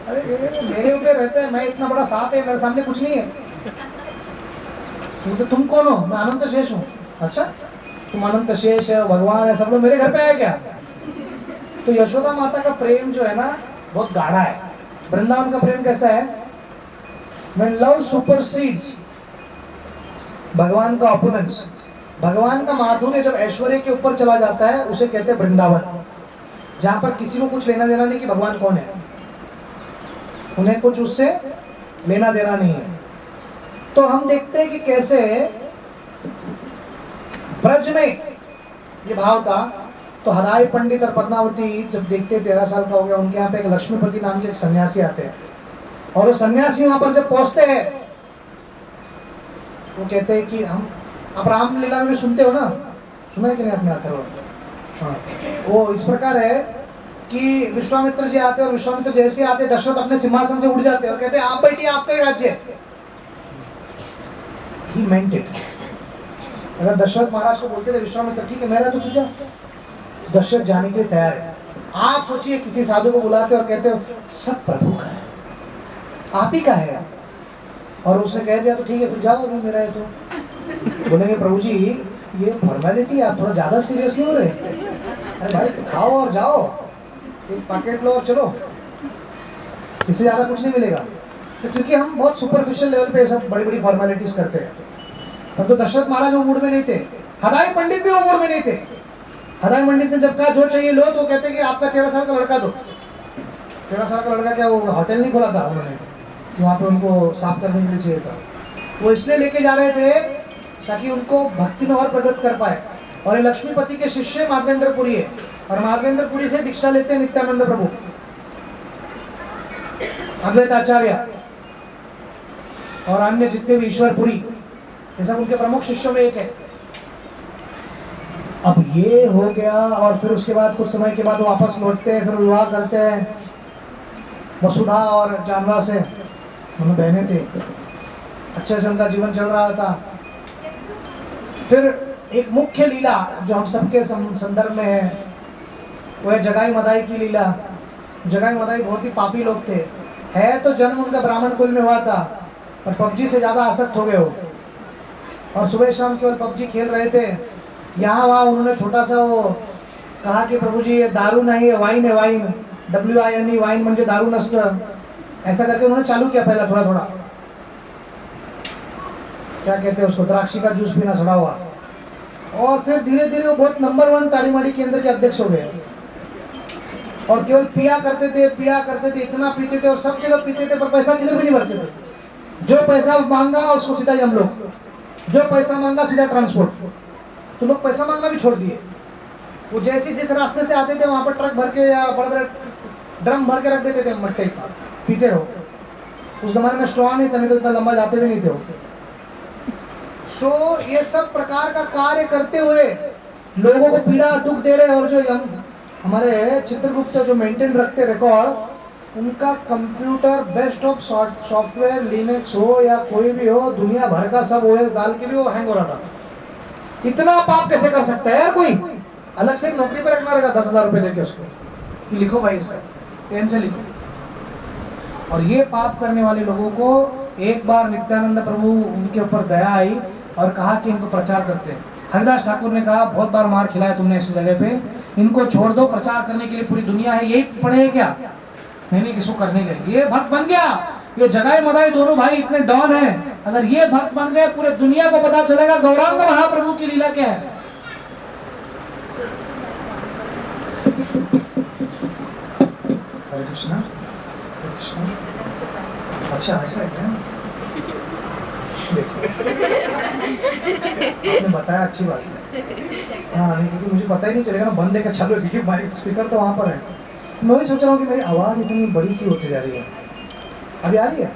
अरे मेरे ऊपर रहते हैं, मैं इतना बड़ा सांप है, मेरे सामने कुछ नहीं है। तो तुम कौन हो? मैं अनंत शेष हूँ। अच्छा, तुम अनंत शेष है, भगवान है, सब लोग मेरे घर पे आए क्या? तो यशोदा माता का प्रेम जो है ना बहुत गाढ़ा है। वृंदावन का प्रेम कैसा है? When love supersedes भगवान का opponents, भगवान का माधुर्य जब ऐश्वर्य के ऊपर चला जाता है उसे कहते हैं वृंदावन, जहां पर किसी को कुछ लेना देना नहीं कि भगवान कौन है, उन्हें कुछ उससे लेना देना नहीं है। तो हम देखते हैं कि कैसे ब्रज में ये भाव था। तो हदाई पंडित और पद्मावती जब देखते 13 साल का हो गया, उनके यहाँ पे एक लक्ष्मीपति नाम के एक सन्यासी आते हैं, और वो सन्यासी वहां पर जब पहुंचते हैं वो कहते हैं कि हम, आप रामलीला में सुनते हो ना, सुना है कि नहीं आपने? अथर्व, हाँ। वो इस प्रकार है कि विश्वामित्र जी आते हैं, और विश्वामित्र जैसे आते दशरथ अपने सिंहासन से उठ जाते हैं और कहते हैं आप बैठिए, आपका ही राज्य है। He meant it। अगर दशरथ महाराज को बोलते थे विश्वामित्र ठीक है मेरा तो तुझा, दशरथ जाने के लिए तैयार है। आप सोचिए किसी साधु को बुलाते और कहते हो सब प्रभु का है, आप ही का है, और उसने कह दिया तो ठीक है फिर जाओ, अभी मेरा है तो। बोलेंगे प्रभु जी ये फॉर्मेलिटी, आप थोड़ा ज़्यादा सीरियस नहीं हो रहे? अरे भाई खाओ और जाओ, एक पैकेट लो और चलो, इससे ज़्यादा कुछ नहीं मिलेगा। तो क्योंकि हम बहुत सुपरफिशियल लेवल पे सब बड़ी बड़ी फॉर्मेलिटीज करते हैं। तब तो दशरथ महाराज वो मूड में नहीं थे, हदाई पंडित भी वो मूड में नहीं थे। हदाई पंडित ने जब कहा जो चाहिए लो, तो कहते कि आपका 13 साल का लड़का दो। 13 साल का लड़का क्या वो होटल नहीं खोला था उन्होंने कि वहाँ पे उनको साफ करने के लिए चाहिए था, वो इसलिए लेके जा रहे थे ताकि उनको भक्ति में और प्रगत कर पाए। और ये लक्ष्मीपति के शिष्य माधवेंद्रपुरी है, और माधवेंद्रपुरी से दीक्षा लेते हैं नित्यानंद प्रभु, अद्वैत आचार्य और अन्य जितने भी ईश्वरपुरी, ये सब उनके प्रमुख शिष्यों में एक है। अब ये हो गया, और फिर उसके बाद कुछ समय के बाद वो वापस लौटते हैं, फिर विवाह करते हैं वसुधा और जानवा से, दोनों बहनें थे, अच्छे से उनका जीवन चल रहा था। फिर एक मुख्य लीला जो हम सबके संदर्भ में है वो है जगाई मदाई की लीला। जगाई मदाई बहुत ही पापी लोग थे, है तो जन्म उनका ब्राह्मण कुल में हुआ था, पर पबजी से ज़्यादा आसक्त हो गए हो, और सुबह शाम केवल पबजी खेल रहे थे। यहाँ वहाँ उन्होंने छोटा सा वो कहा कि प्रभु जी ये दारू नहीं है, वाइन है, वाइन, WINE, वाइन म्हणजे दारू नसतं, ऐसा करके उन्होंने चालू किया पहला थोड़ा थोड़ा, क्या कहते हैं उसको, द्राक्षी का जूस पीना सड़ा हुआ। और फिर धीरे धीरे वो बहुत नंबर 1 ताड़ीमाड़ी केंद्र के अध्यक्ष हो गए, और केवल पिया करते थे, इतना पीते थे और सब जगह पीते थे, पर पैसा किधर भी नहीं भरते थे। जो पैसा मांगा उसको सीधा हम लोग, जो पैसा मांगा सीधा ट्रांसपोर्ट, तो लोग पैसा मांगना भी छोड़ दिए। वो जैसे जिस रास्ते से आते थे वहाँ पर ट्रक भर के या बड़े बड़े ड्रम भर के रख देते थे मट्टे का, पीते रहो। उस जमाने में स्ट्रॉ नहीं था, नहीं तो इतना लंबा जाते भी नहीं थे। सो ये सब प्रकार का कार्य करते हुए लोगों को पीड़ा दुख दे रहे, और जो हमारे चित्रगुप्त जो मेंटेन रखते रिकॉर्ड, उनका computer best of software Linux हो या कोई भी हो, दुनिया भर का सब OS डाल के भी वो हैंग हो रहा था। इतना पाप कैसे कर सकता है यार कोई? अलग से एक नौकरी पे रखना रहेगा 10,000 रुपये देके उसको कि लिखो भाई इसका, पेन से लिखो। और ये पाप करने वाले लोगों को एक बार नित्यानंद प्रभु उनके ऊपर दया आई और कहा कि इनको प्रचार करते हैं। हरिदास ठाकुर ने कहा बहुत बार मार खिलाया तुमने इस जगह पे, इनको छोड़ दो, प्रचार करने के लिए पूरी दुनिया है, यही पढ़े क्या? नहीं किसको करने गए, ये भक्त बन गया। ये जगाई मदाई दोनों भाई इतने डॉन हैं, अगर ये भक्त बन गए पूरे दुनिया को पता चलेगा गौरांग महाप्रभु की लीला क्या है। हरे कृष्णा। अच्छा ऐसा है देखो आपने बताया अच्छी बात है। हाँ नहीं क्योंकि मुझे पता ही नहीं चलेगा ना बंद है क्या चालू है, क्योंकि माइक स्पीकर तो वहाँ पर है। मैं वही सोच रहा हूँ कि मेरी आवाज़ इतनी बड़ी क्यों होती जा रही है। अभी आ रही है?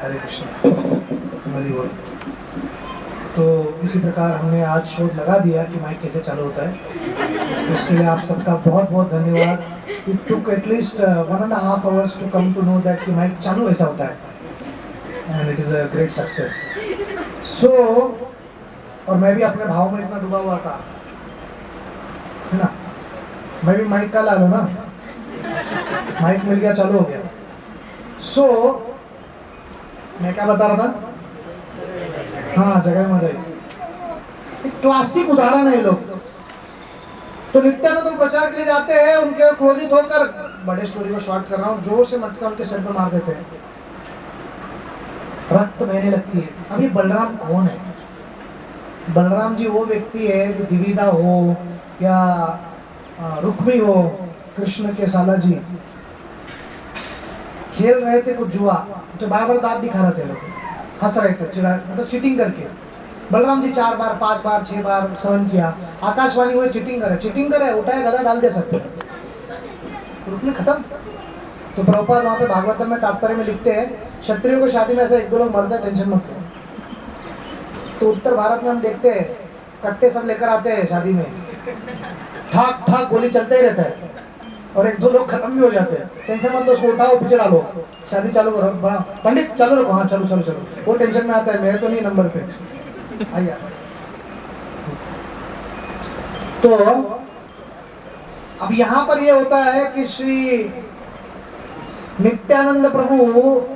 हरे कृष्ण हरि बोल। तो इसी प्रकार हमने आज शोध लगा दिया कि माइक कैसे चालू होता है। तो इसके लिए आप सबका बहुत बहुत धन्यवाद। It took at least 1.5 hours to come to know that कि माइक चालू ऐसा होता है and it is a great success. So और मैं भी अपने भाव में इतना डूबा हुआ था है ना, मैं भी माइक का ला लूँ ना, माइक मिल गया चालू हो गया। सो मैं क्या बता रहा था, हाँ जगह मदाई एक क्लासिक उदाहरण है ये लोग। तो नित्यानंद प्रचार के लिए जाते हैं, उनके क्रोधित होकर, बड़े स्टोरी को शॉर्ट कर रहा हूँ, जोर से मटका उनके सिर पर मार देते हैं, रक्त बहने लगती है। अब ये बलराम कौन है? बलराम जी वो व्यक्ति है जो दिविदा हो या रुक्मी हो, कृष्ण के साला जी खेल रहे थे कुछ जुआ, तो बार बार दांत दिखा रहे थे लोग, हंस रहे थे, चिड़ा मतलब चीटिंग करके। बलराम जी 4 बार 5 बार 6 बार सहन किया। आकाशवाणी हुए चीटिंग करे, उठाए गदा डाल दे सब पे, रुक्मी खत्म। तो प्रभुपाद वहाँ पे भागवतम में तात्पर्य में लिखते हैं, क्षत्रियों को शादी में ऐसे 1-2 लोग मरते हैं, टेंशन मत लो। तो उत्तर भारत में हम देखते हैं कट्टे सब लेकर आते हैं शादी में, ठाक ठाक गोली चलते ही रहता है और 1-2 लोग खत्म भी हो जाते हैं। टेंशन मत लो, उसको उठाओ पीछे डालो, शादी चालू करो, पंडित चालू रखो, हाँ चलो चलो चलो। वो टेंशन में आता है मैं तो नहीं नंबर पे आइए। तो अब यहाँ पर ये होता है कि श्री नित्यानंद प्रभु वो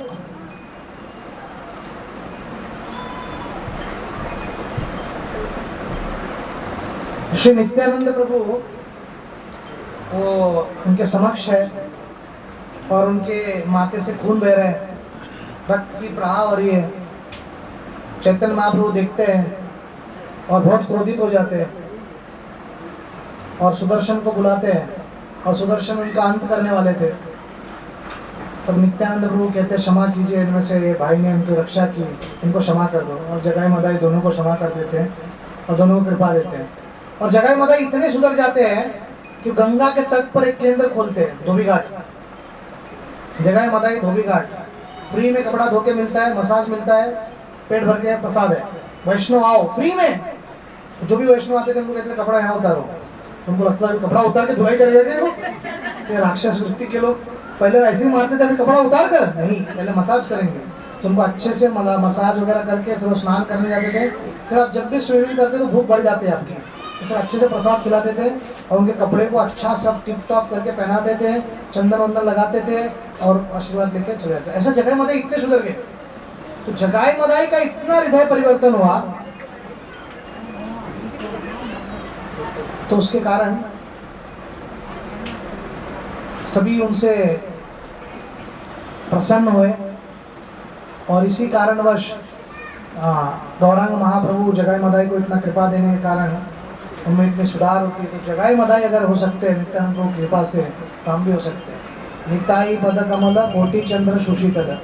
उनके समक्ष है और उनके माथे से खून बह रहा है, रक्त की प्रवाह हो रही है। चैतन्य महाप्रभु देखते हैं और बहुत क्रोधित हो जाते हैं और सुदर्शन को बुलाते हैं, और सुदर्शन उनका अंत करने वाले थे। तब नित्यानंद प्रभु कहते हैं क्षमा कीजिए, इनमें से ये भाई ने उनकी रक्षा की, इनको क्षमा कर दो। और जगाई मदाई दोनों को क्षमा कर देते हैं और दोनों को कृपा देते हैं। और जगाई मदाई इतने सुधर जाते हैं कि गंगा के तट पर एक केंद्र खोलते हैं, धोबी घाट। जगाई मदाई धोबी घाट, फ्री में कपड़ा धो के मिलता है, मसाज मिलता है, पेट भर के प्रसाद है, वैष्णव आओ फ्री में। जो भी वैष्णव आते थे उनको कहते थे कपड़ा यहाँ उतारो। तुमको लगता है कपड़ा उतार के धुलाई करेंगे? राक्षस वृत्ति के लोग पहले ऐसे ही मारते थे, अभी कपड़ा उतार कर नहीं, पहले मसाज करेंगे। तुमको अच्छे से मसाज वगैरह करके फिर वो स्नान करने जाते थे। फिर आप जब भी स्विमिंग करते तो भूख बढ़ जाती है आपकी, तो फिर अच्छे से प्रसाद खिलाते थे और उनके कपड़े को अच्छा सब टिप टॉप करके पहनाते थे, चंदन वंदन लगाते थे और आशीर्वाद लेके चले जाते। ऐसा जगाई मदाई इतने सुधर गए। तो जगाई मदाई का इतना हृदय परिवर्तन हुआ, तो उसके कारण सभी उनसे प्रसन्न हुए और इसी कारणवश गौरांग महाप्रभु जगाई मदाई को इतना कृपा देने के कारण उनमें इतनी सुधार होती है। तो जगाई मदाई अगर हो सकते हैं नित्यानंद प्रभु की कृपा से, तो हम भी हो सकते हैं। निताई पद कमल कोटि चंद्र सुशीतल,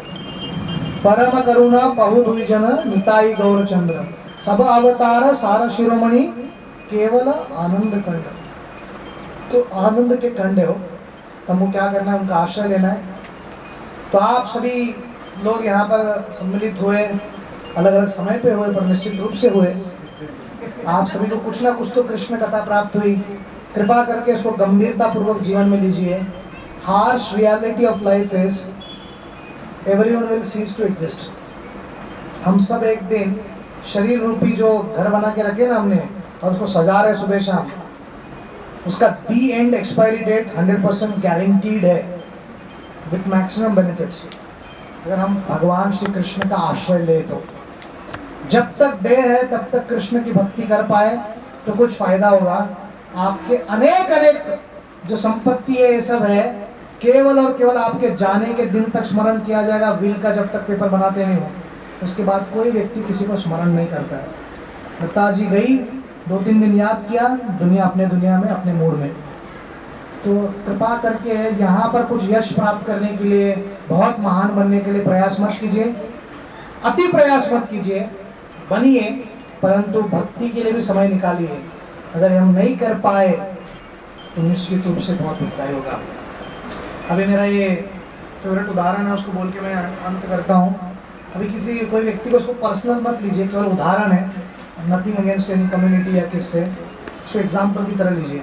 परम करुणा पहु दुविजन निताई गौर चंद्र, सब अवतार सार शिरोमणि केवल आनंद कंड। तो आनंद के कंड हो, तो हमको क्या करना है, उनका आश्रय लेना है। तो आप सभी लोग यहाँ पर सम्मिलित हुए, अलग अलग समय पे हुए पर निश्चित रूप से हुए। आप सभी को कुछ ना कुछ तो कृष्ण कथा प्राप्त हुई। कृपा करके इसको गंभीरता पूर्वक जीवन में लीजिए। Harsh reality of life is everyone will cease to exist. हम सब एक दिन शरीर रूपी जो घर बना के रखे ना हमने और उसको सजा रहे सुबह शाम, उसका दी एंड एक्सपायरी डेट 100% गारंटीड है विथ मैक्सिमम बेनिफिट्स। अगर हम भगवान श्री कृष्ण का आश्रय ले तो जब तक देह है तब तक कृष्ण की भक्ति कर पाए तो कुछ फायदा होगा। आपके अनेक अनेक जो संपत्ति है ये सब है, केवल और केवल आपके जाने के दिन तक स्मरण किया जाएगा। विल का जब तक पेपर बनाते नहीं हो उसके बाद कोई व्यक्ति किसी को स्मरण नहीं करता है। लता जी गई, 2-3 दिन याद किया, दुनिया अपने दुनिया में अपने मूड में। तो कृपा करके यहाँ पर कुछ यश प्राप्त करने के लिए, बहुत महान बनने के लिए प्रयास मत कीजिए, अति प्रयास मत कीजिए, बनिए, परंतु भक्ति के लिए भी समय निकालिए। अगर हम नहीं कर पाए तो निश्चित रूप से बहुत दुखदायी होगा। अभी मेरा ये फेवरेट उदाहरण है, उसको बोल के मैं अंत करता हूँ। अभी किसी कोई व्यक्ति को उसको पर्सनल मत लीजिए, केवल उदाहरण है, नथिंग अगेंस्ट एनी कम्युनिटी या किससे, इसको एग्जाम्पल की तरह लीजिए।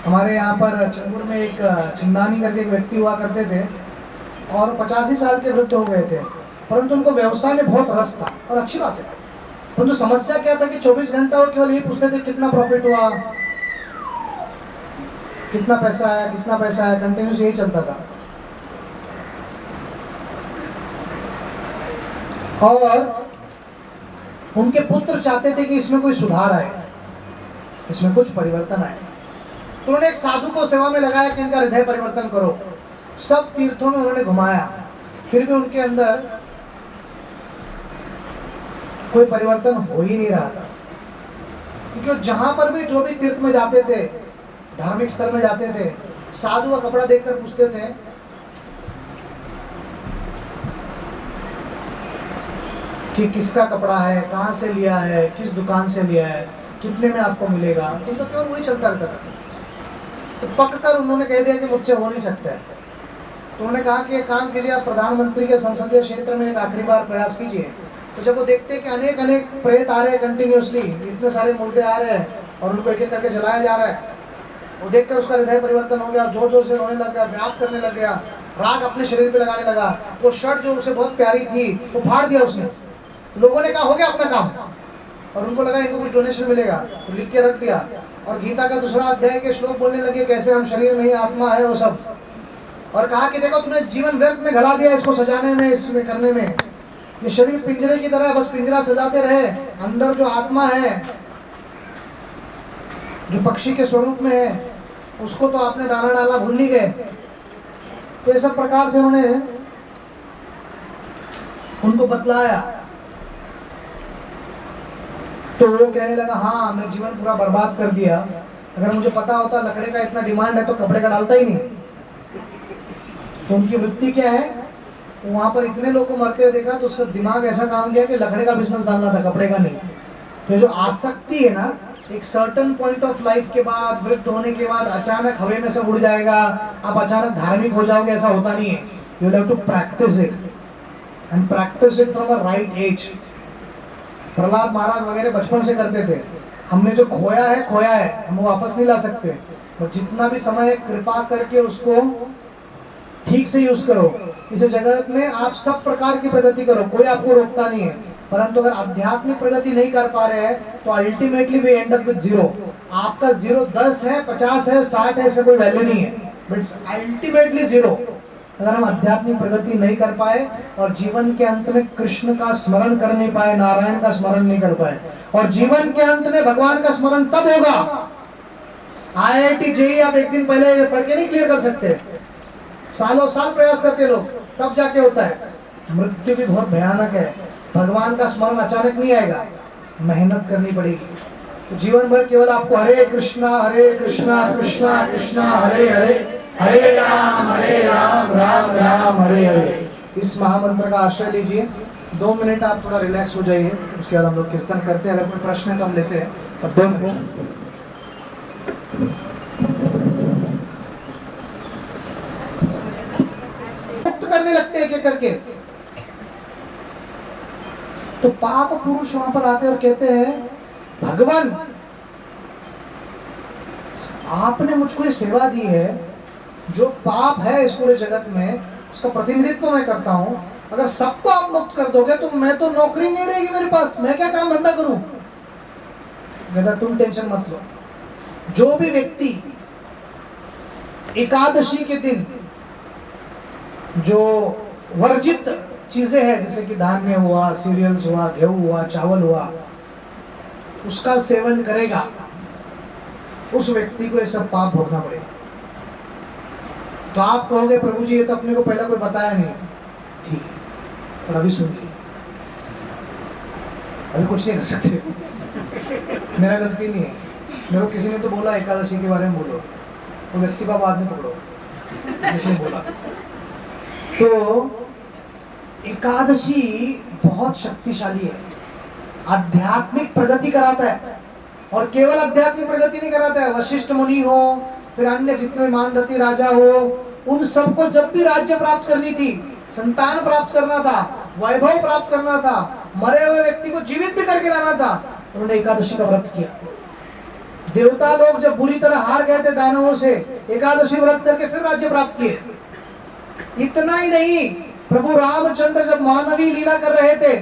हमारे यहाँ पर चंगुर में एक चिंदानी करके एक व्यक्ति हुआ करते थे और 85 साल के वृद्ध हो गए थे, परंतु उनको व्यवसाय में बहुत रस था और अच्छी बात है। परंतु समस्या क्या था कि 24 घंटा वो केवल ये पूछते थे कितना प्रॉफिट हुआ, कितना पैसा आया, कितना पैसा आया, कंटिन्यूस यही चलता था। और उनके पुत्र चाहते थे कि इसमें कोई सुधार आए, इसमें कुछ परिवर्तन आए। तो उन्होंने एक साधु को सेवा में लगाया कि इनका हृदय परिवर्तन करो। सब तीर्थों में उन्होंने घुमाया, फिर भी उनके अंदर कोई परिवर्तन हो ही नहीं रहा था। क्योंकि जहां पर भी, जो भी तीर्थ में जाते थे, धार्मिक स्थल में जाते थे, साधु का कपड़ा देखकर पूछते थे कि किसका कपड़ा है, कहाँ से लिया है, किस दुकान से लिया है, कितने में आपको मिलेगा। तो केवल वही चलता रहता था। तो पक कर उन्होंने कह दिया कि मुझसे हो नहीं सकता है। तो उन्होंने कहा कि एक काम कीजिए, आप प्रधानमंत्री के संसदीय क्षेत्र में एक आखिरी बार प्रयास कीजिए। तो जब वो देखते हैं कि अनेक अनेक प्रेत आ रहे हैं कंटिन्यूसली, इतने सारे मुर्दे आ रहे हैं और उनको एक एक करके जलाया जा रहा है, वो देखकर उसका हृदय परिवर्तन हो गया, जोर जोर से रोने लग गया, व्याप करने लग गया, राग अपने शरीर पे लगाने लगा। वो शर्ट जो उसे बहुत प्यारी थी वो फाड़ दिया उसने। लोगों ने कहा हो गया अपना काम, और उनको लगा इनको कुछ डोनेशन मिलेगा, तो लिख के रख दिया। और गीता का दूसरा अध्याय के श्लोक बोलने लगे कैसे हम शरीर नहीं आत्मा है वो सब, और कहा कि देखो तुमने जीवन व्यर्थ में गला दिया इसको सजाने में, इसमें करने में। ये शरीर पिंजरे की तरह, बस पिंजरा सजाते रहे, अंदर जो आत्मा है, जो पक्षी के स्वरूप में है, उसको तो आपने दाना डाला भूल नहीं गए। तो इस प्रकार से उन्होंने उनको बतलाया। तो वो कहने लगा हाँ मैं जीवन पूरा बर्बाद कर दिया, अगर मुझे पता होता लकड़े का इतना डिमांड है तो कपड़े का डालता ही नहीं। तो उनकी वृत्ति क्या है, वहां पर इतने लोग को मरते हुए देखा तो उसका दिमाग ऐसा काम किया कि लकड़े का बिजनेस डालना था, कपड़े का नहीं। तो जो आसक्ति है ना, एक सर्टन पॉइंट ऑफ लाइफ के बाद, वृद्ध होने के बाद अचानक हवे में से उड़ जाएगा, आप अचानक धार्मिक हो जाओगे, ऐसा होता नहीं है। You have to practise it and practise it from a right age. Prahlad Maharaj वगैरह बचपन से करते थे। हमने जो खोया है, हम वो वापस नहीं ला सकते। और जितना भी समय कृपा करके उसको ठीक से यूज करो। इस जगत में आप सब प्रकार की प्रगति करो, कोई आपको रोकता नहीं है, परंतु अगर आध्यात्मिक प्रगति नहीं कर पा रहे हैं तो ultimately we end up with zero. आपका जीरो 10 है, 50 है, 60 है, इसका कोई वैल्यू नहीं है, बट अल्टीमेटली जीरो। अगर हम आध्यात्मिक प्रगति नहीं कर पाए और जीवन के अंत में कृष्ण का स्मरण कर नहीं पाए, नारायण का स्मरण नहीं कर पाए, और जीवन के अंत में भगवान का स्मरण तब होगा। IIT JEE आप एक दिन पहले पढ़ के नहीं क्लियर कर सकते, सालों साल प्रयास करते लोग, तब जाके होता है। मृत्यु भी बहुत भयानक है, भगवान का स्मरण अचानक नहीं आएगा, मेहनत करनी पड़ेगी। तो जीवन भर केवल आपको हरे कृष्णा कृष्णा कृष्णा हरे हरे, हरे राम राम राम हरे हरे, इस महामंत्र का आश्रय लीजिए। 2 मिनट आप थोड़ा रिलैक्स हो जाइए, उसके बाद हम लोग कीर्तन करते हैं। अगर कोई प्रश्न है तो हम लेते हैं। अब 2 मिनट मुक्त करने लगते हैं, क्या करके। तो पाप पुरुष वहां पर आते और कहते हैं भगवान आपने मुझको ये सेवा दी है, जो पाप है इस पूरे जगत में उसका प्रतिनिधित्व मैं करता हूँ, अगर सबको आप मुक्त कर दोगे तो मैं तो नौकरी नहीं रहेगी मेरे पास, मैं क्या काम धंधा करूं। कहता तुम टेंशन मत लो। जो भी व्यक्ति एकादशी के दिन जो वर्जित चीजें हैं, जैसे कि धान्य हुआ, सीरियल्स हुआ, गेहूं हुआ, चावल हुआ, उसका सेवन करेगा, उस व्यक्ति को ये सब पाप भोगना पड़ेगा। तो आप कहोगे प्रभु जी ये तो अपने को पहले कोई बताया नहीं। ठीक है, और अभी सुन लीजिए, अभी कुछ नहीं कर सकते। मेरा गलती नहीं है, मेरे को किसी ने तो बोला एकादशी के बारे में बोलो, वो व्यक्ति को बाद में पकड़ो जिसने बोला। तो एकादशी बहुत शक्तिशाली है, आध्यात्मिक प्रगति कराता है। और केवल आध्यात्मिक प्रगति नहीं कराता है, वशिष्ठ मुनि हो, फिर अन्य जितने मानदती राजा हो, उन सबको जब भी राज्य प्राप्त करनी थी, संतान प्राप्त करना था, वैभव प्राप्त करना था, मरे हुए व्यक्ति को जीवित भी करके लाना था, उन्होंने एकादशी का व्रत किया। देवता लोग जब बुरी तरह हार गए थे दानवों से, एकादशी व्रत करके फिर राज्य प्राप्त किए। इतना ही नहीं, प्रभु रामचंद्र जब मानवी लीला कर रहे थे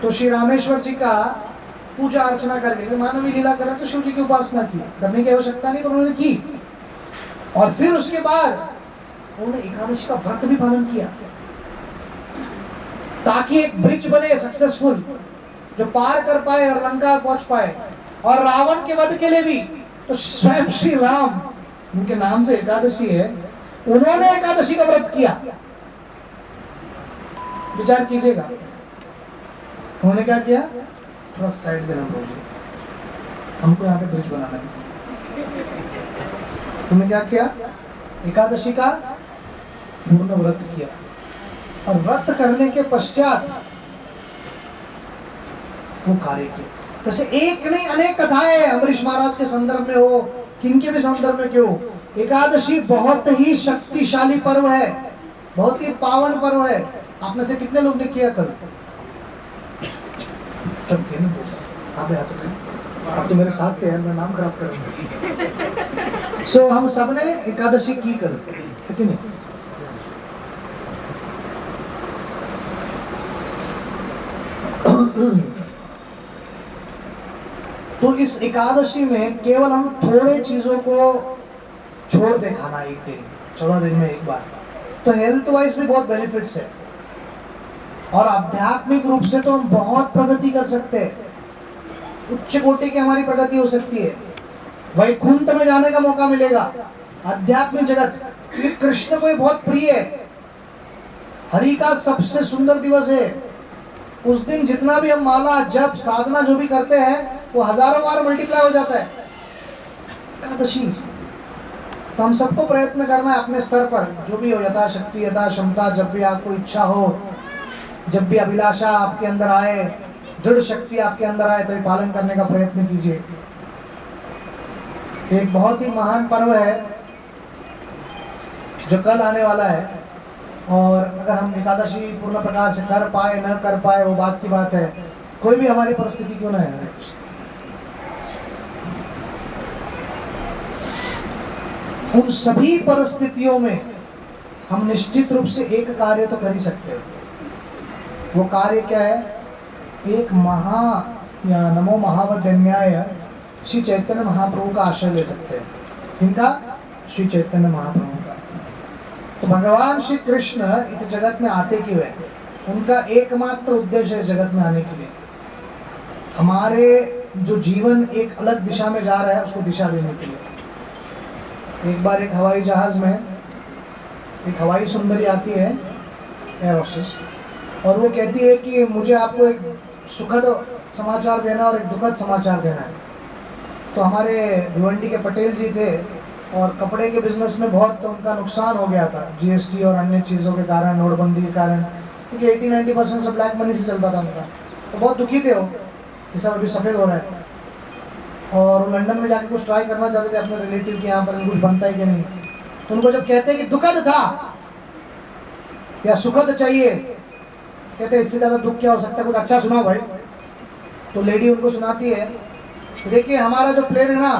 तो श्री रामेश्वर जी का पूजा अर्चना करके, मानवी लीला कर रहे तो शिव जी की उपासना की, करने की आवश्यकता नहीं पर उन्होंने की। और फिर उसके बाद उन्होंने एकादशी का व्रत भी पालन किया ताकि एक ब्रिज बने सक्सेसफुल, जो पार कर पाए और लंका पहुंच पाए। और रावण के वध के लिए भी तो स्वयं श्री राम, उनके नाम से एकादशी है, उन्होंने एकादशी का व्रत किया। विचार कीजिएगा, उन्होंने क्या किया? थोड़ा साइड देना बोलिए, हमको यहाँ पे ब्रिज बनाना है। तुमने क्या किया? एकादशी का पूर्ण व्रत किया। और व्रत करने के पश्चात वो कार्य किए। जैसे एक नहीं अनेक कथाएं अम्बरीश महाराज के संदर्भ में हो, किनके भी संदर्भ में क्यों, एकादशी बहुत ही शक्तिशाली पर्व है, बहुत ही पावन पर्व है। आप में से कितने लोग ने किया कल? सब किए ना? आप तो मेरे साथ थे यार, मैं नाम खराब करूंगा। सो हम सब ने एकादशी की कल, है कि नहीं? तो इस एकादशी में केवल हम थोड़े चीजों को छोड़ दे खाना, एक दिन 14 दिन में एक बार, तो हेल्थ वाइज भी बहुत बेनिफिट्स है। और आध्यात्मिक रूप से तो हम बहुत प्रगति कर सकते हैं, उच्च कोटि की हमारी प्रगति हो सकती है, वैकुंठ में जाने का मौका मिलेगा। आध्यात्मिक जगत कृष्ण को बहुत प्रिय है, हरि का सबसे सुंदर दिवस है। उस दिन जितना भी हम माला जप साधना जो भी करते हैं वो हजारों बार मल्टीप्लाई हो जाता है। एकादशी तो हम सबको प्रयत्न करना है अपने स्तर पर, जो भी हो, यथाशक्ति यथा क्षमता, जब भी आपको इच्छा हो, जब भी अभिलाषा आपके अंदर आए, दृढ़ शक्ति आपके अंदर आए, तो पालन करने का प्रयत्न कीजिए। एक बहुत ही महान पर्व है जो कल आने वाला है, और अगर हम एकादशी पूर्ण प्रकार से कर पाए न कर पाए वो बात की बात है, कोई भी हमारी परिस्थिति क्यों ना है। उन सभी परिस्थितियों में हम निश्चित रूप से एक कार्य तो कर ही सकते हैं। वो कार्य क्या है? एक या नमो महावदन्याय श्री चैतन्य महाप्रभु का आश्रय ले सकते हैं। किनका? श्री चैतन्य महाप्रभु का। तो भगवान श्री कृष्ण इस जगत में आते क्यों है? उनका एकमात्र उद्देश्य है इस जगत में आने के लिए हमारे जो जीवन एक अलग दिशा में जा रहा है उसको दिशा देने के लिए। एक बार एक हवाई जहाज में एक हवाई सुंदरी आती है, एयर होस्टेस, और वो कहती है कि मुझे आपको एक सुखद समाचार देना और एक दुखद समाचार देना है। तो हमारे भिवंडी के पटेल जी थे और कपड़े के बिजनेस में बहुत उनका नुकसान हो गया था जीएसटी और अन्य चीज़ों के कारण, नोटबंदी के कारण, क्योंकि 80-90% से ब्लैक मनी से चलता था उनका। तो बहुत दुखी थे वो कि सब अभी सफ़ेद हो रहा है, और वो लंदन में जाके कुछ ट्राई करना चाहते थे अपने रिलेटिव के यहाँ पर कुछ बनता है कि नहीं। तो उनको जब कहते हैं कि दुखद था या सुखद चाहिए, कहते हैं इससे ज़्यादा दुख क्या हो सकता है, कुछ अच्छा सुनाओ भाई। तो लेडी उनको सुनाती है, देखिए हमारा जो प्लेन है ना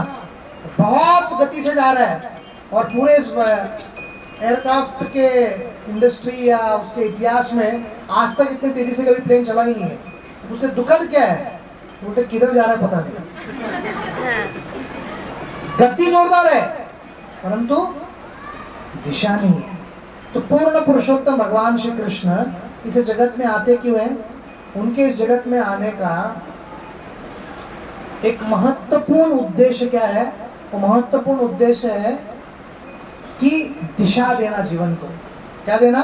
बहुत गति से जा रहा है, और पूरे इस एयरक्राफ्ट के इंडस्ट्री या उसके इतिहास में आज तक इतनी तेजी से कभी प्लेन चला ही नहीं है। तो उससे दुखद क्या है? बोलते किधर जा रहा है पता नहीं, गति जोरदार है परंतु दिशा नहीं है। तो पूर्ण पुरुषोत्तम भगवान श्री कृष्ण इस जगत में आते क्यों हैं? उनके इस जगत में आने का एक महत्वपूर्ण उद्देश्य क्या है? वो महत्वपूर्ण उद्देश्य है कि दिशा देना जीवन को। क्या देना?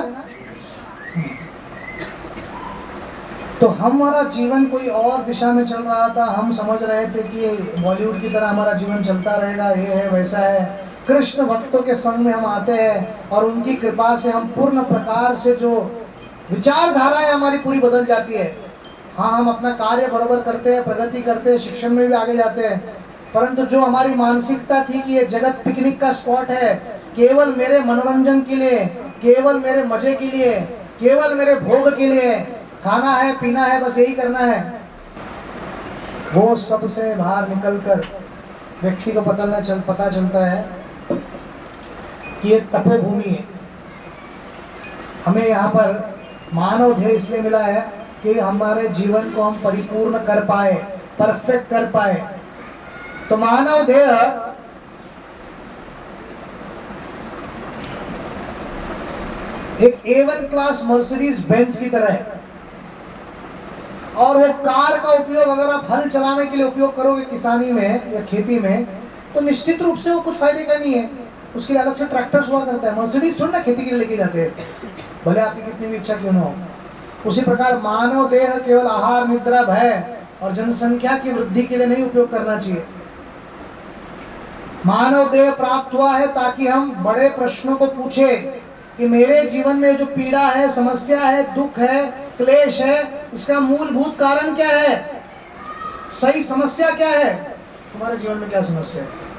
तो हमारा जीवन कोई और दिशा में चल रहा था। हम समझ रहे थे कि बॉलीवुड की तरह हमारा जीवन चलता रहेगा, ये है वैसा है। कृष्ण भक्तों के संग में हम आते हैं और उनकी कृपा से हम पूर्ण प्रकार से जो विचारधारा है हमारी पूरी बदल जाती है। हाँ, हम अपना कार्य बराबर करते हैं, प्रगति करते हैं, शिक्षण में भी आगे जाते हैं, परंतु जो हमारी मानसिकता थी कि ये जगत पिकनिक का स्पॉट है, केवल मेरे मनोरंजन के लिए, केवल मेरे मजे के लिए, केवल मेरे भोग के लिए, खाना है पीना है बस यही करना है, वो सबसे बाहर निकलकर व्यक्ति को पता चलता है कि ये तपोभूमि है। हमें यहाँ पर मानव ध्येय इसलिए मिला है कि हमारे जीवन को हम परिपूर्ण कर पाए, परफेक्ट कर पाए। तो मानव ध्येय एक A1 क्लास मर्सिडीज बेंज की तरह है, और वो कार का उपयोग अगर आप हल चलाने के लिए उपयोग करोगे किसानी में या खेती में, तो निश्चित रूप से वो कुछ फायदे का नहीं है। उसके लिए अलग से ट्रैक्टर्स हुआ करता है। मर्सिडीज थोड़ी ना खेती के लिए लेके जाते हैं, भले आपकी कितनी भी इच्छा क्यों ना हो। उसी प्रकार मानव देह केवल आहार, निद्रा, भय और जनसंख्या की वृद्धि के लिए नहीं उपयोग करना चाहिए। मानव देह प्राप्त हुआ है ताकि हम बड़े प्रश्नों को पूछे कि मेरे जीवन में जो पीड़ा है, समस्या है, दुख है, क्लेश है, इसका मूलभूत कारण क्या है, सही समस्या क्या है, तुम्हारे जीवन में क्या समस्या है।